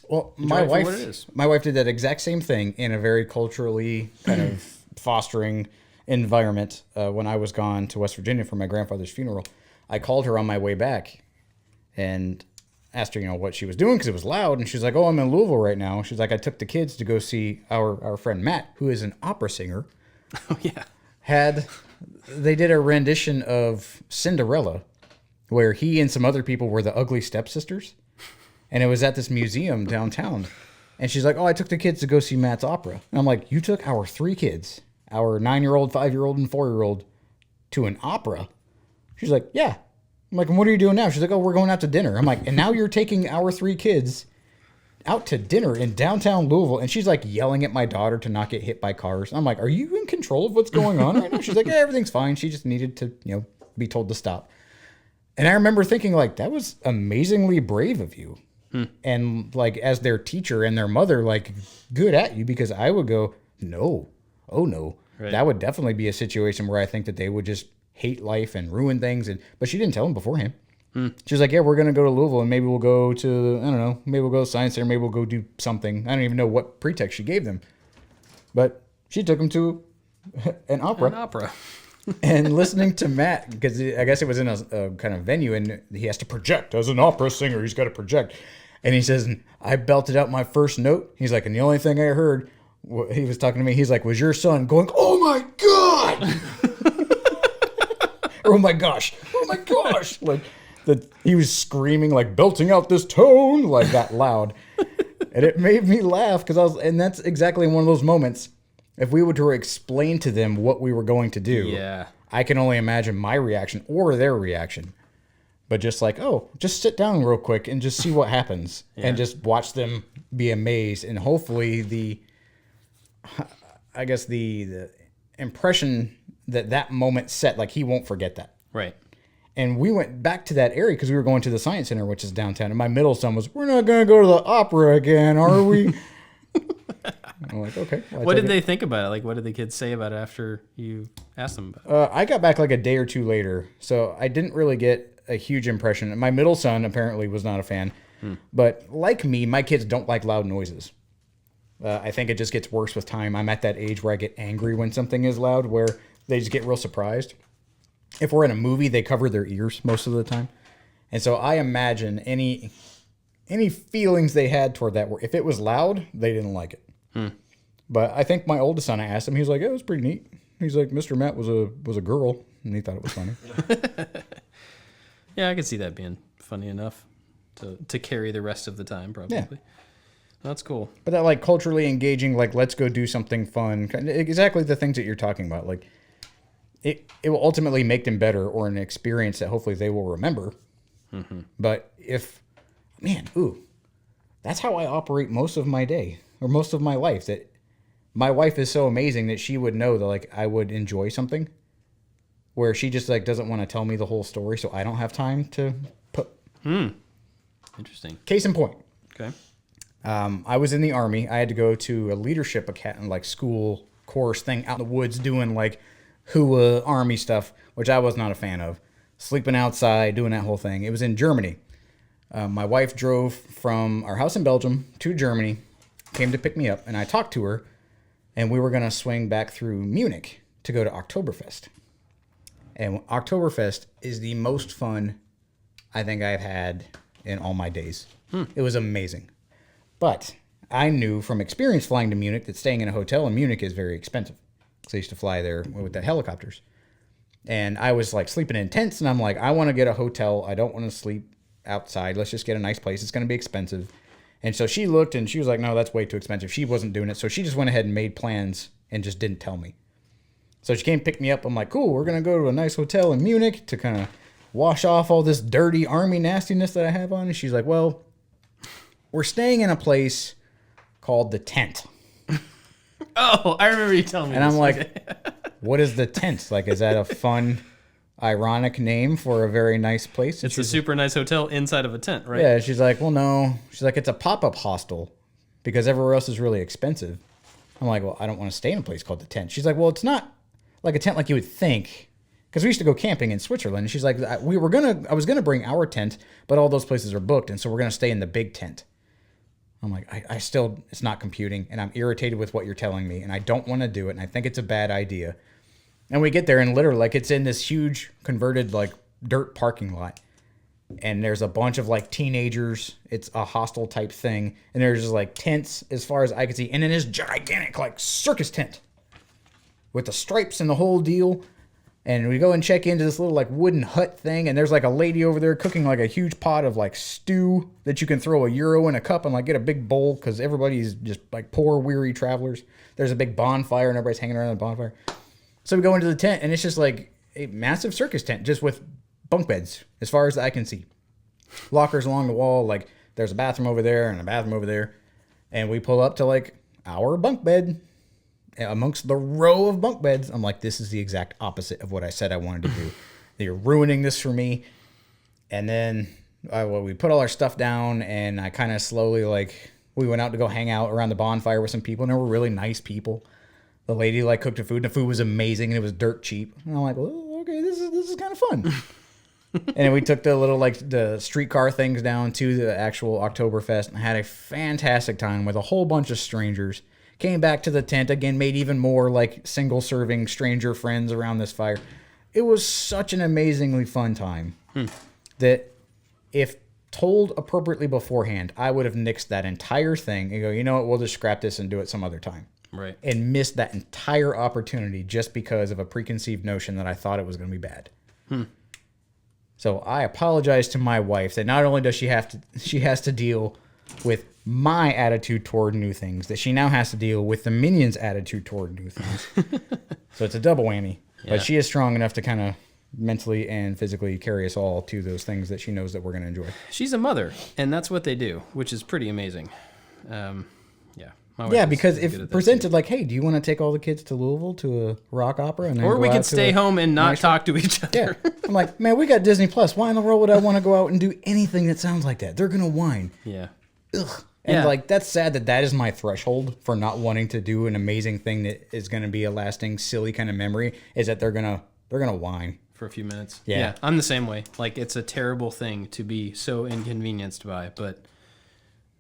Well, enjoy it for what it is. my wife did that exact same thing in a very culturally kind of fostering environment when I was gone to West Virginia for my grandfather's funeral. I called her on my way back and asked her, what she was doing because it was loud. And she's like, oh, I'm in Louisville right now. She's like, I took the kids to go see our friend Matt, who is an opera singer. Oh, yeah. They did a rendition of Cinderella where he and some other people were the ugly stepsisters. And it was at this museum downtown. And she's like, oh, I took the kids to go see Matt's opera. And I'm like, you took our 3 kids, our 9-year-old, 5-year-old, and 4-year-old to an opera? She's like, yeah. I'm like, and what are you doing now? She's like, oh, we're going out to dinner. I'm like, and now you're taking our 3 kids out to dinner in downtown Louisville. And she's like yelling at my daughter to not get hit by cars. I'm like, are you in control of what's going on right now? She's like, yeah, everything's fine. She just needed to, be told to stop. And I remember thinking, like, that was amazingly brave of you. And, like, as their teacher and their mother, like, good at you, because I would go, no. Oh, no. Right. That would definitely be a situation where I think that they would just hate life and ruin things. But she didn't tell them beforehand. She was like, yeah, we're going to go to Louisville, and maybe we'll go to, I don't know, maybe we'll go to Science Center, maybe we'll go do something. I don't even know what pretext she gave them. But she took them to an opera. And listening to Matt, because I guess it was in a kind of venue, and he has to project. As an opera singer, he's got to project. And he says, I belted out my first note. He's like, and the only thing I heard, he was talking to me, he's like, was your son going, oh my God! Oh my gosh. Oh my gosh. Like, he was screaming, like, belting out this tone, like that loud. And it made me laugh, and that's exactly one of those moments. If we were to explain to them what we were going to do, yeah, I can only imagine my reaction or their reaction. But just like, oh, just sit down real quick and just see what happens. Yeah. And just watch them be amazed. And hopefully the impression that moment set, like, he won't forget that. Right. And we went back to that area because we were going to the Science Center, which is downtown. And my middle son was, we're not going to go to the opera again, are we? I'm like, okay. Well, what did they think about it? Like, what did the kids say about it after you asked them about it? I got back like a day or two later, so I didn't really get a huge impression. My middle son apparently was not a fan. But like me, my kids don't like loud noises. I think it just gets worse with time. I'm at that age where I get angry when something is loud, where they just get real surprised. If we're in a movie, they cover their ears most of the time. And so I imagine any feelings they had toward that, if it was loud, they didn't like it. But I think my oldest son, I asked him, he was like, yeah, it was pretty neat. He's like, Mr. Matt was a girl, and he thought it was funny. Yeah, I could see that being funny enough to carry the rest of the time, probably. Yeah. That's cool. But that, like, culturally engaging, like, let's go do something fun, exactly the things that you're talking about. Like, it will ultimately make them better, or an experience that hopefully they will remember. Mm-hmm. But that's how I operate most of my day, or most of my life. That my wife is so amazing that she would know that, like, I would enjoy something, where she just, like, doesn't want to tell me the whole story, so I don't have time to put. Interesting. Case in point. Okay. I was in the Army. I had to go to a leadership school course thing out in the woods, doing like HUA Army stuff, which I was not a fan of. Sleeping outside, doing that whole thing. It was in Germany. My wife drove from our house in Belgium to Germany, came to pick me up, and I talked to her, and we were going to swing back through Munich to go to Oktoberfest. And Oktoberfest is the most fun I think I've had in all my days. It was amazing. But I knew from experience flying to Munich that staying in a hotel in Munich is very expensive. So I used to fly there with the helicopters. And I was like sleeping in tents, and I'm like, I want to get a hotel. I don't want to sleep outside. Let's just get a nice place. It's going to be expensive. And so she looked and she was like, no, that's way too expensive. She wasn't doing it. So she just went ahead and made plans and just didn't tell me. So she came pick me up. I'm like, cool, we're going to go to a nice hotel in Munich to kind of wash off all this dirty army nastiness that I have on. And she's like, well, we're staying in a place called the Tent. Oh, I remember you telling me And this. I'm like, what is the Tent? Like, is that a fun, ironic name for a very nice place? And It's a super nice hotel inside of a tent, right? yeah, she's like, well, no. She's like, it's a pop-up hostel because everywhere else is really expensive. I'm like, well, I don't want to stay in a place called the Tent. She's like, well, it's not like a tent like you would think. Because we used to go camping in Switzerland. And she's like, I was gonna bring our tent, but all those places are booked, and so we're gonna stay in the big tent. I'm like, I still, it's not computing, and I'm irritated with what you're telling me, and I don't want to do it, and I think it's a bad idea. And we get there, and literally, like, it's in this huge converted, like, dirt parking lot. And there's a bunch of, like, teenagers. It's a hostel type thing. And there's just, like, tents as far as I could see. And then this gigantic, like, circus tent with the stripes and the whole deal. And we go and check into this little, like, wooden hut thing. And there's, like, a lady over there cooking, like, a huge pot of, like, stew that you can throw €1 in a cup and, like, get a big bowl because everybody's just, like, poor, weary travelers. There's a big bonfire and everybody's hanging around the bonfire. So we go into the tent, and it's just, like, a massive circus tent just with bunk beds as far as I can see. Lockers along the wall. Like, there's a bathroom over there and a bathroom over there. And we pull up to, like, our bunk bed. Amongst the row of bunk beds, I'm like, this is the exact opposite of what I said I wanted to do. You're ruining this for me. And then we put all our stuff down, and I kind of slowly, like, we went out to go hang out around the bonfire with some people, and they were really nice people. The lady, like, cooked the food, and the food was amazing, and it was dirt cheap. And I'm like, well, okay, this is kind of fun. And then we took the little, like, the streetcar things down to the actual Oktoberfest and had a fantastic time with a whole bunch of strangers. Came back to the tent again, made even more, like, single-serving stranger friends around this fire. It was such an amazingly fun time that if told appropriately beforehand, I would have nixed that entire thing and go, you know what, we'll just scrap this and do it some other time. Right. And missed that entire opportunity just because of a preconceived notion that I thought it was going to be bad. So I apologize to my wife that not only does she has to deal with my attitude toward new things, that she now has to deal with the minions' attitude toward new things. So it's a double whammy. Yeah. But she is strong enough to kind of mentally and physically carry us all to those things that she knows that we're going to enjoy. She's a mother, and that's what they do, which is pretty amazing. Yeah. My wife Yeah, is because good at if that presented too. like, hey, do you want to take all the kids to Louisville to a rock opera? And then Or go we out could to stay a home and not nice- talk to each other. Yeah. I'm like, man, we got Disney Plus. Why in the world would I want to go out and do anything that sounds like that? They're going to whine. Yeah. Ugh. And Yeah. like, that's sad that is my threshold for not wanting to do an amazing thing that is going to be a lasting, silly kind of memory, is that they're going to whine. For a few minutes. Yeah. I'm the same way. Like, it's a terrible thing to be so inconvenienced by, but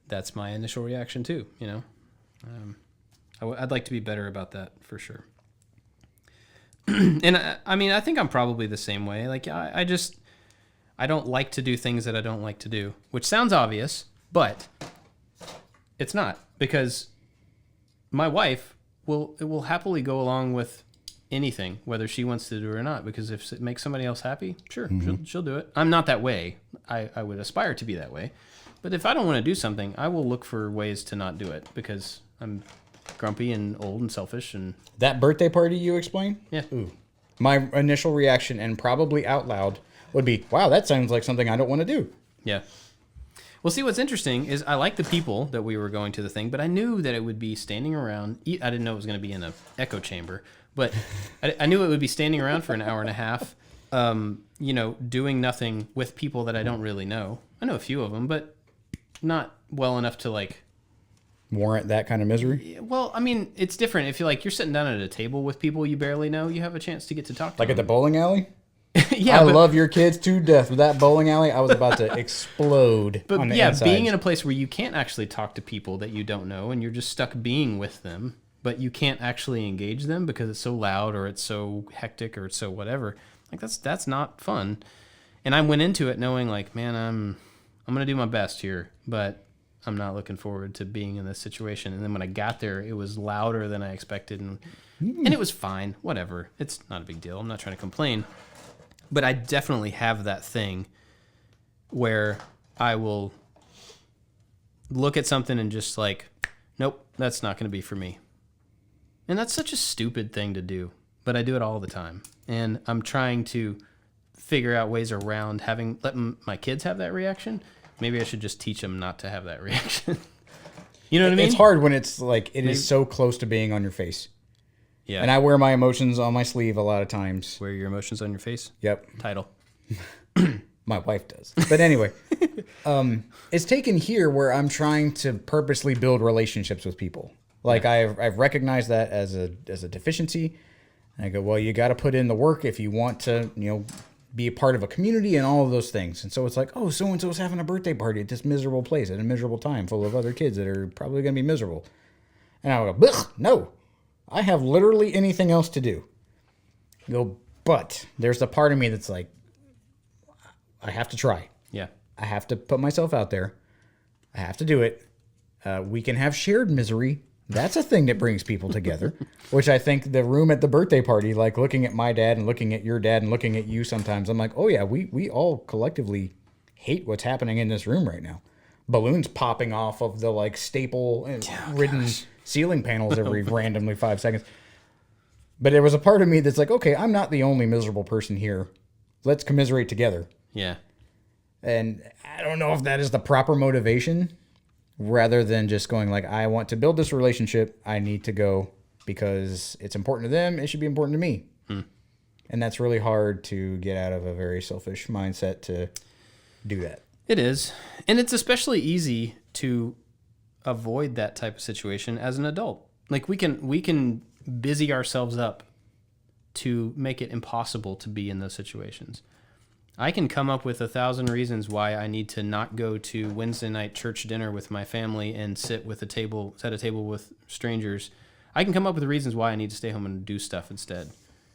that's my initial reaction too, you know? I'd like to be better about that for sure. And I mean, I think I'm probably the same way. Like, I don't like to do things that I don't like to do, which sounds obvious, but it's not, because my wife will happily go along with anything, whether she wants to do it or not, because if it makes somebody else happy, sure, she'll do it. I'm not that way. I would aspire to be that way. But if I don't want to do something, I will look for ways to not do it, because I'm grumpy and old and selfish. And That birthday party you explained? yeah. Ooh. My initial reaction, and probably out loud, would be, wow, that sounds like something I don't want to do. Yeah. Well, see, what's interesting is I like the people that we were going to the thing, but I knew that it would be standing around. I didn't know it was going to be in an echo chamber, but I knew it would be standing around for an hour and a half, doing nothing with people that I don't really know. I know a few of them, but not well enough to, like, Warrant that kind of misery? well, I mean, it's different. If you're sitting down at a table with people you barely know, you have a chance to get to talk to Like at the them. bowling alley? Yeah, I but, love your kids to death. With that bowling alley, I was about to explode but on the yeah, inside. being in a place where you can't actually talk to people that you don't know and you're just stuck being with them, but you can't actually engage them because it's so loud or it's so hectic or it's so whatever. Like, that's not fun. And I went into it knowing, like, man, I'm gonna do my best here, but I'm not looking forward to being in this situation. And then when I got there, it was louder than I expected, and it was fine. Whatever. It's not a big deal. I'm not trying to complain. But I definitely have that thing where I will look at something and just like, nope, that's not going to be for me. And that's such a stupid thing to do, but I do it all the time. And I'm trying to figure out ways around letting my kids have that reaction. Maybe I should just teach them not to have that reaction. You know what I mean? It's hard when it's like it is so close to being on your face. Yeah. And I wear my emotions on my sleeve a lot of times. Wear your emotions on your face. Yep. Title. My wife does. But anyway, it's taken here where I'm trying to purposely build relationships with people. Like I've recognized that as a deficiency. And I go, well, you got to put in the work if you want to, be a part of a community and all of those things. And so it's like, oh, so-and-so's having a birthday party at this miserable place at a miserable time full of other kids that are probably going to be miserable. And I go, no, I have literally anything else to do. I go, but there's a part of me that's like, I have to try. Yeah. I have to put myself out there. I have to do it. We can have shared misery. That's a thing that brings people together, which I think the room at the birthday party, like looking at my dad and looking at your dad and looking at you sometimes, I'm like, oh yeah, we all collectively hate what's happening in this room right now. Balloons popping off of the like staple ridden ceiling panels every randomly 5 seconds. But there was a part of me that's like, okay, I'm not the only miserable person here. Let's commiserate together. Yeah. And I don't know if that is the proper motivation. Rather than just going like, I want to build this relationship, I need to go because it's important to them. It should be important to me. And that's really hard to get out of a very selfish mindset to do that. It is. And it's especially easy to avoid that type of situation as an adult. Like we can busy ourselves up to make it impossible to be in those situations. I can come up with 1,000 reasons why I need to not go to Wednesday night church dinner with my family and sit at a table with strangers. I can come up with reasons why I need to stay home and do stuff instead.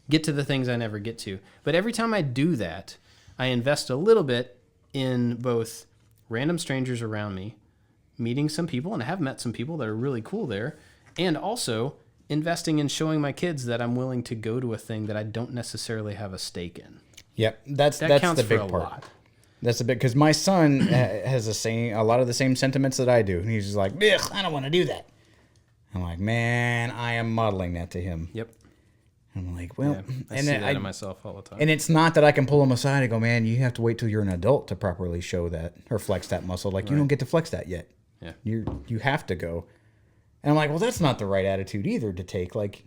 Get to the things I never get to. But every time I do that, I invest a little bit in both random strangers around me, meeting some people, and I have met some people that are really cool there, and also investing in showing my kids that I'm willing to go to a thing that I don't necessarily have a stake in. Yep, that's counts the big for a part. lot. That's a bit because my son has a lot of the same sentiments that I do, and he's just like, ugh, I don't want to do that. I'm like, man, I am modeling that to him. Yep. I'm like, well, Yeah, I and see then that in myself all the time. And it's not that I can pull him aside and go, man, you have to wait till you're an adult to properly show that or flex that muscle. Like you don't get to flex that yet. Yeah. You have to go. And I'm like, well, that's not the right attitude either to take. Like,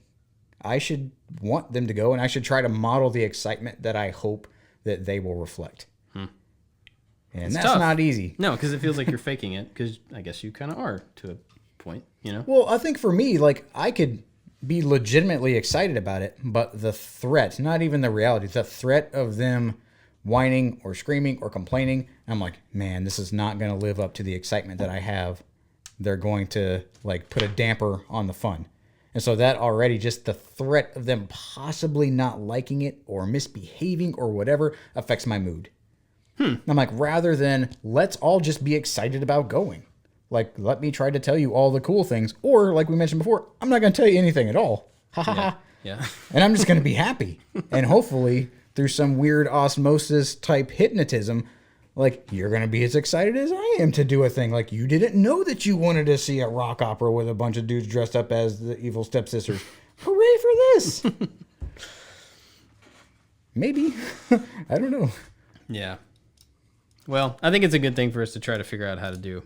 I should want them to go, and I should try to model the excitement that I hope that they will reflect. And It's that's tough. not easy. No, because it feels like you're faking it, because I guess you kind of are to a point, Well, I think for me, like, I could be legitimately excited about it, but the threat, not even the reality, the threat of them whining or screaming or complaining, I'm like, man, this is not going to live up to the excitement that I have. They're going to, like, put a damper on the fun. And so that already, just the threat of them possibly not liking it or misbehaving or whatever affects my mood. I'm like, rather than let's all just be excited about going. Like, let me try to tell you all the cool things. Or, like we mentioned before, I'm not going to tell you anything at all. Ha ha ha. Yeah. And I'm just going to be happy. And hopefully, through some weird osmosis type hypnotism, like, you're going to be as excited as I am to do a thing. Like, you didn't know that you wanted to see a rock opera with a bunch of dudes dressed up as the evil stepsisters. Hooray for this! Maybe. I don't know. Yeah. Well, I think it's a good thing for us to try to figure out how to do,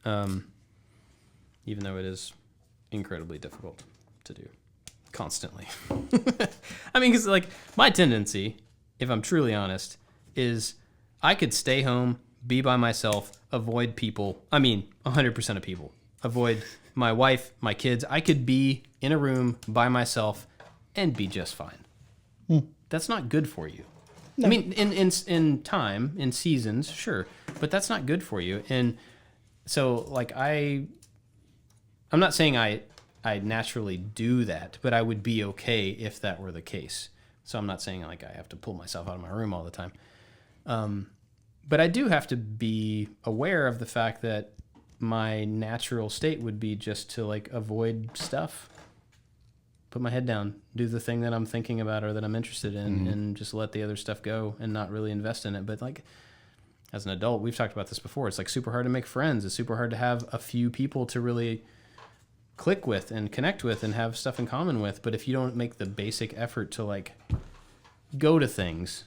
even though it is incredibly difficult to do constantly. I mean, because, like, my tendency, if I'm truly honest, is I could stay home, be by myself, avoid people. I mean, 100% of people. Avoid my wife, my kids. I could be in a room by myself and be just fine. That's not good for you. No. I mean, in time, in seasons, sure, but that's not good for you. And so, like, I'm not saying I naturally do that, but I would be okay if that were the case. So I'm not saying, like, I have to pull myself out of my room all the time. But I do have to be aware of the fact that my natural state would be just to, like, avoid stuff. Put my head down, do the thing that I'm thinking about or that I'm interested in, and just let the other stuff go and not really invest in it. But, like, as an adult, we've talked about this before. It's like super hard to make friends. It's super hard to have a few people to really click with and connect with and have stuff in common with. But if you don't make the basic effort to like go to things,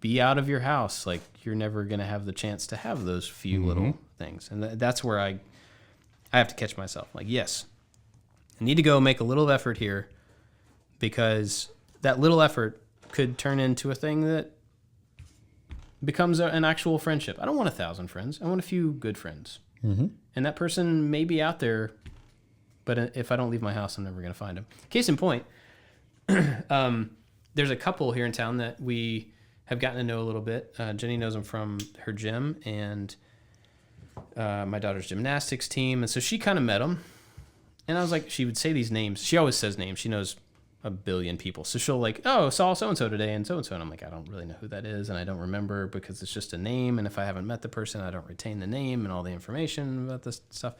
be out of your house, like you're never going to have the chance to have those few little things. And that's where I have to catch myself. Like, yes, I need to go make a little effort here, because that little effort could turn into a thing that becomes an actual friendship. I don't want 1,000 friends. I want a few good friends. Mm-hmm. And that person may be out there, but if I don't leave my house, I'm never going to find him. Case in point, there's a couple here in town that we have gotten to know a little bit. Jenny knows them from her gym and my daughter's gymnastics team. And so she kind of met them. And I was like, she would say these names. She always says names. She knows a billion people. So she'll like, oh, saw so-and-so today and so-and-so. And I'm like, I don't really know who that is. And I don't remember because it's just a name. And if I haven't met the person, I don't retain the name and all the information about this stuff.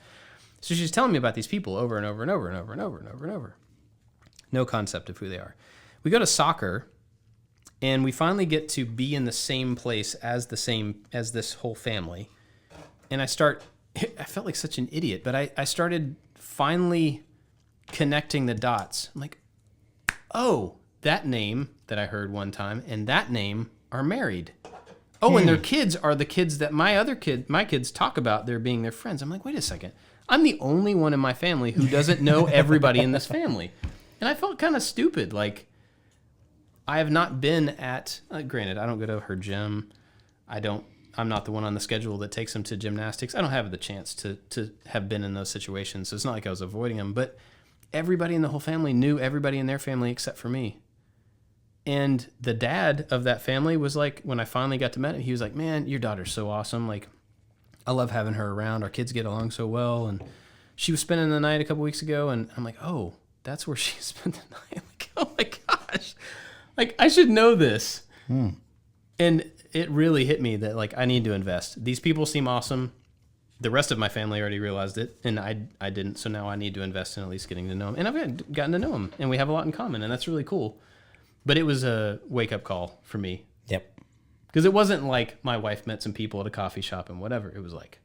So she's telling me about these people over and over and over and over and over and over and over. No concept of who they are. We go to soccer, and we finally get to be in the same place as this whole family. And I felt like such an idiot, but I started finally connecting the dots. I'm like, oh, that name that I heard one time and that name are married. Oh, and their kids are the kids that my kids talk about there being their friends. I'm like, wait a second. I'm the only one in my family who doesn't know everybody in this family. And I felt kind of stupid. Like, I have not been at, granted, I don't go to her gym. I'm not the one on the schedule that takes them to gymnastics. I don't have the chance to have been in those situations. So it's not like I was avoiding them, but everybody in the whole family knew everybody in their family except for me. And the dad of that family was like, when I finally got to meet him, he was like, man, your daughter's so awesome. Like, I love having her around. Our kids get along so well. And she was spending the night a couple weeks ago. And I'm like, oh, that's where she spent the night. Like, oh my gosh. Like, I should know this. And it really hit me that, like, I need to invest. These people seem awesome. The rest of my family already realized it, and I didn't. So now I need to invest in at least getting to know them. And I've gotten to know them, and we have a lot in common, and that's really cool. But it was a wake-up call for me. Yep. Because it wasn't like my wife met some people at a coffee shop and whatever. It was like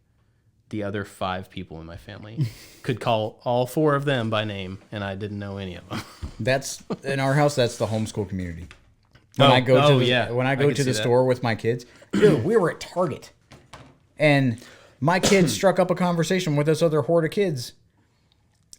the other 5 people in my family could call all 4 of them by name, and I didn't know any of them. That's in our house. That's the homeschool community. When I go to the store with my kids, dude, we were at Target, and my kids struck up a conversation with this other horde of kids,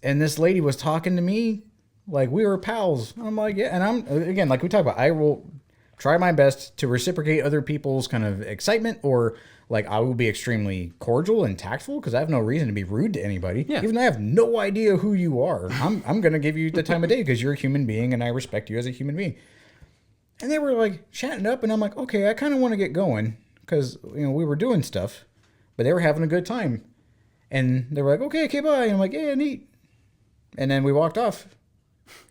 and this lady was talking to me like we were pals. I'm like, yeah, and I'm again like we talked about. I will try my best to reciprocate other people's kind of excitement, or like I will be extremely cordial and tactful because I have no reason to be rude to anybody. Yeah. Even though I have no idea who you are, I'm gonna give you the time of day because you're a human being and I respect you as a human being. And they were like chatting up, and I'm like, okay, I kind of want to get going because we were doing stuff, but they were having a good time. And they were like, okay, bye. And I'm like, yeah, neat. And then we walked off,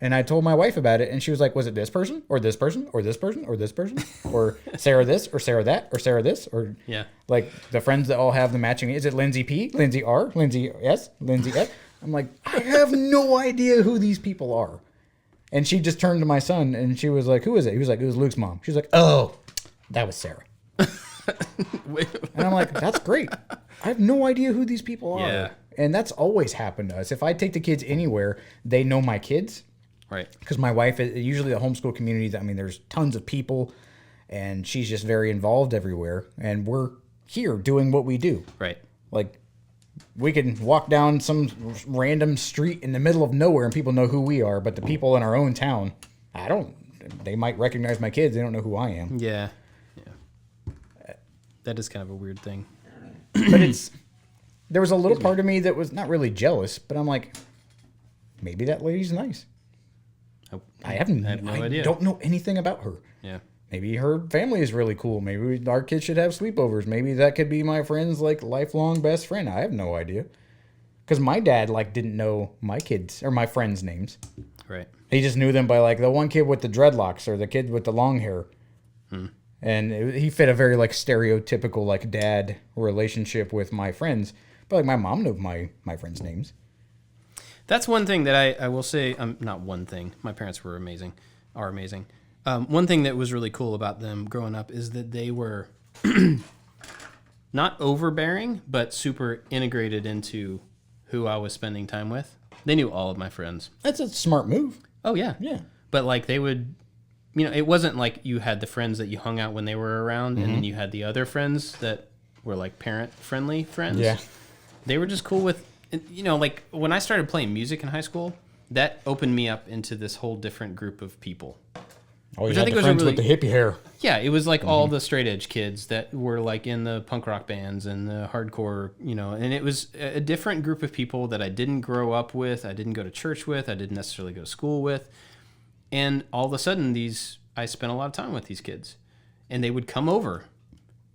and I told my wife about it, and she was like, was it this person or this person or this person or this person or Sarah this or Sarah that or Sarah this or Yeah, like the friends that all have the matching? Is it Lindsay P, Lindsay R, Lindsay S, Lindsay F? I'm like, I have no idea who these people are. And she just turned to my son, and she was like, who is it? He was like, it was Luke's mom. She was like, oh, that was Sarah. And I'm like, that's great. I have no idea who these people are. Yeah. And that's always happened to us. If I take the kids anywhere, they know my kids. right. Because my wife, usually the homeschool community, I mean, there's tons of people, and she's just very involved everywhere. And we're here doing what we do. Right. Like, we can walk down some random street in the middle of nowhere and people know who we are, but the people in our own town, they might recognize my kids. They don't know who I am. Yeah. That is kind of a weird thing. But there was a little part of me that was not really jealous, but I'm like, maybe that lady's nice. I have no idea. I don't know anything about her. Yeah. Maybe her family is really cool. Maybe our kids should have sleepovers. Maybe that could be my friend's like lifelong best friend. I have no idea. Because my dad didn't know my kids or my friends' names. Right. He just knew them by like the one kid with the dreadlocks or the kid with the long hair. And he fit a very like stereotypical like dad relationship with my friends. But like my mom knew my friends' names. That's one thing that I will say. Not one thing. My parents were amazing. Are amazing. One thing that was really cool about them growing up is that they were not overbearing, but super integrated into who I was spending time with. They knew all of my friends. That's a smart move. Oh yeah. Yeah. But like they would, it wasn't like you had the friends that you hung out when they were around, and then you had the other friends that were like parent-friendly friends. Yeah. They were just cool with, like when I started playing music in high school, that opened me up into this whole different group of people. Oh, Which you I had think the was a friends really- with the hippie hair. Yeah, it was like all the straight edge kids that were like in the punk rock bands and the hardcore, and it was a different group of people that I didn't grow up with, I didn't go to church with, I didn't necessarily go to school with. And all of a sudden I spent a lot of time with these kids, and they would come over.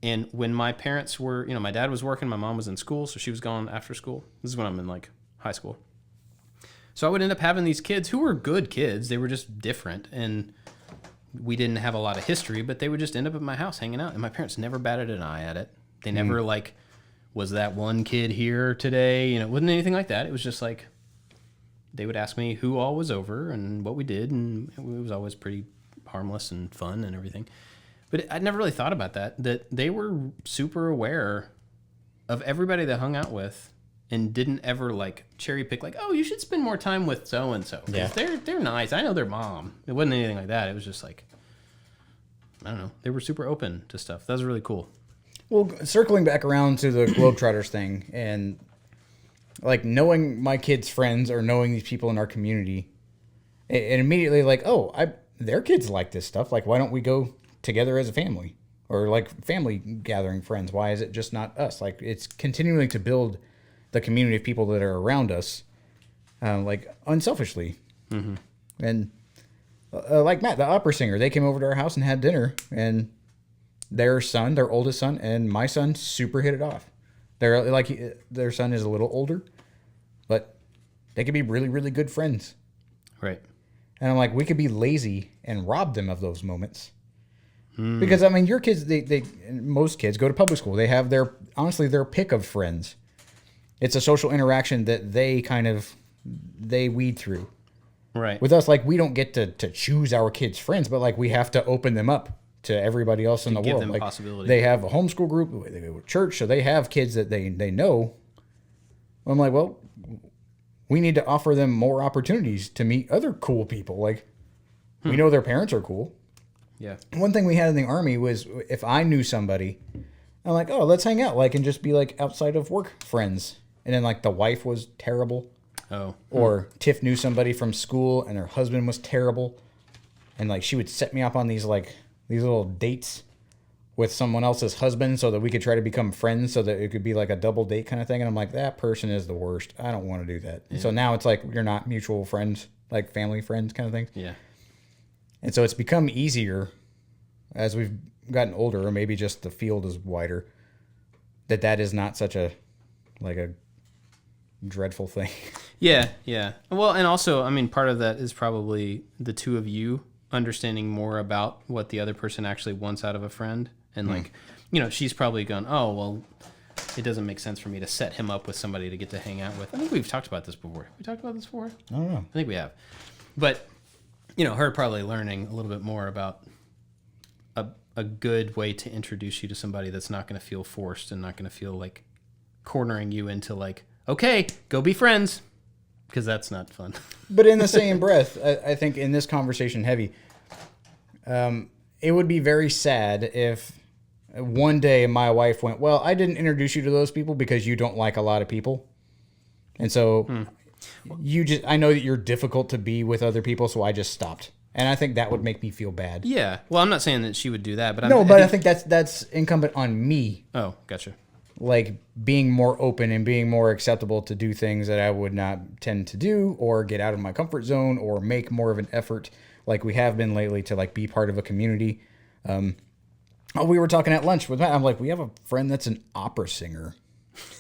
And when my parents were, my dad was working, my mom was in school, so she was gone after school. This is when I'm in like high school. So I would end up having these kids who were good kids. They were just different, and we didn't have a lot of history, but they would just end up at my house hanging out. And my parents never batted an eye at it. They never like, was that one kid here today? It wasn't anything like that. It was just like, they would ask me who all was over and what we did, and it was always pretty harmless and fun and everything. But I'd never really thought about that they were super aware of everybody they hung out with and didn't ever like cherry pick like, oh, you should spend more time with so and so. Yeah. They're nice. I know their mom. It wasn't anything like that. It was just like, I don't know. They were super open to stuff. That was really cool. Well, circling back around to the Globetrotters thing, and like knowing my kids' friends or knowing these people in our community, and immediately like, oh, their kids like this stuff. Like, why don't we go together as a family, or like family gathering friends? Why is it just not us? Like, it's continuing to build the community of people that are around us, like unselfishly. And like Matt, the opera singer, they came over to our house and had dinner, and their oldest son, and my son super hit it off. They're like, their son is a little older, but they could be really, really good friends. Right. And I'm like, we could be lazy and rob them of those moments. Because I mean, your kids, most kids go to public school. They have their pick of friends. It's a social interaction that they weed through. Right. With us, like, we don't get to choose our kids' friends, but like we have to open them up to everybody else in the give world. them Like, possibility. they have a homeschool group, they go to church, so they have kids that they know. I'm like, well, we need to offer them more opportunities to meet other cool people. Like, we know their parents are cool. Yeah. One thing we had in the Army was if I knew somebody, I'm like, oh, let's hang out, like, and just be like outside of work friends. And then like the wife was terrible. Oh. Or Tiff knew somebody from school and her husband was terrible. And like she would set me up on these little dates with someone else's husband so that we could try to become friends, so that it could be like a double date kind of thing. And I'm like, that person is the worst. I don't want to do that. Yeah. So now it's like you're not mutual friends, like family friends kind of thing. Yeah. And so it's become easier as we've gotten older, or maybe just the field is wider, that is not such a dreadful thing. Yeah, yeah. Well, and also, I mean, part of that is probably the two of you understanding more about what the other person actually wants out of a friend. And like, she's probably gone, oh, well, it doesn't make sense for me to set him up with somebody to get to hang out with. I think we've talked about this before. We talked about this before? I don't know. I think we have. But, her probably learning a little bit more about a good way to introduce you to somebody that's not going to feel forced and not going to feel like cornering you into like, okay, go be friends, because that's not fun. But in the same breath, I think in this conversation, Heavy, it would be very sad if one day my wife went, well, I didn't introduce you to those people because you don't like a lot of people. And so I know that you're difficult to be with other people, so I just stopped. And I think that would make me feel bad. Yeah. Well, I'm not saying that she would do that, but I think that's incumbent on me. Oh, gotcha. Like being more open and being more acceptable to do things that I would not tend to do, or get out of my comfort zone, or make more of an effort like we have been lately to like be part of a community. We were talking at lunch with Matt. I'm like, we have a friend that's an opera singer.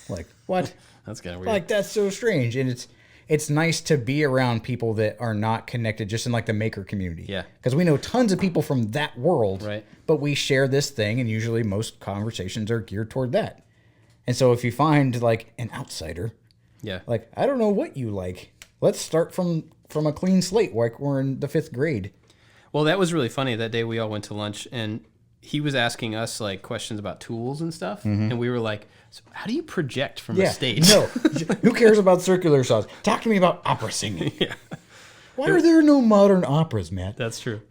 Like, what? That's kind of weird. Like, that's so strange. And it's nice to be around people that are not connected just in like the maker community. Yeah. Because we know tons of people from that world. Right. But we share this thing, and usually most conversations are geared toward that. And so if you find like an outsider, yeah, like, I don't know what you like. Let's start from a clean slate, like we're in the 5th grade. Well, that was really funny. That day we all went to lunch, and he was asking us like questions about tools and stuff, and we were like, so how do you project from a stage? No. Who cares about circular saws? Talk to me about opera singing. Yeah, Why are there no modern operas, Matt? that's true.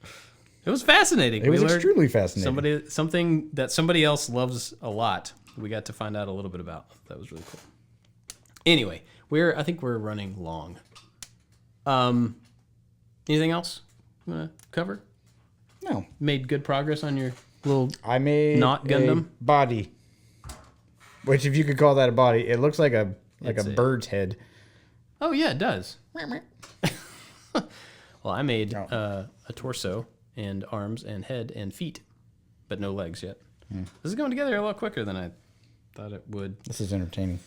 It was fascinating. It was We learned extremely fascinating. something that somebody else loves a lot. We got to find out a little bit about. That was really cool. Anyway, I think we're running long. Anything else you want to cover? No. Made good progress on your little. I made Not Gundam? a body. Which, if you could call that a body, it looks like a It's a- bird's head. Oh yeah, it does. Well, I made a torso and arms and head and feet, but no legs yet. This is going together a lot quicker than I thought it would. This is entertaining.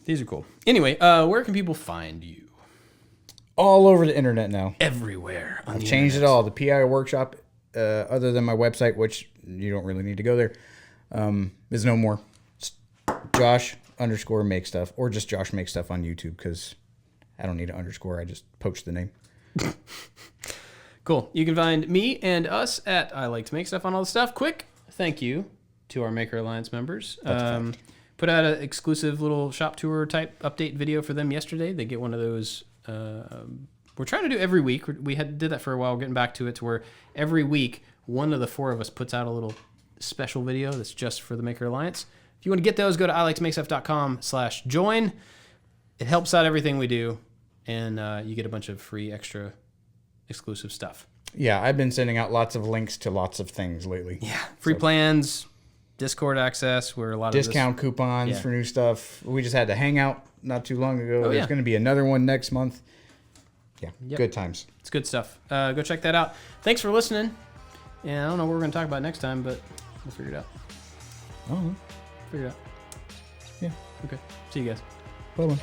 These are cool. Anyway, where can people find you? All over the internet now. Everywhere. On I've the changed it internet. all. The PI workshop, other than my website, which you don't really need to go there, is no more. It's Josh_make stuff, or just Josh make stuff on YouTube, because I don't need an underscore. I just poach the name. Cool. You can find me and us at I Like to Make Stuff on all the stuff. Quick thank you to our Maker Alliance members. Put out an exclusive little shop tour type update video for them yesterday. They get one of those. We're trying to do every week. We did that for a while, getting back to it, to where every week one of the four of us puts out a little special video that's just for the Maker Alliance. If you want to get those, go to iliketomakestuff.com/join. It helps out everything we do, and you get a bunch of free extra exclusive stuff. Yeah, I've been sending out lots of links to lots of things lately. Yeah, free plans, Discord access, where a lot Discount of coupons Yeah. for new stuff. We just had the Hangout not too long ago. Oh, There's yeah. going to be another one next month. Yeah, Yep. good times. It's good stuff. Go check that out. Thanks for listening. And I don't know what we're going to talk about next time, but we'll figure it out. Oh, Figure it out. yeah. Okay. See you guys. Bye-bye.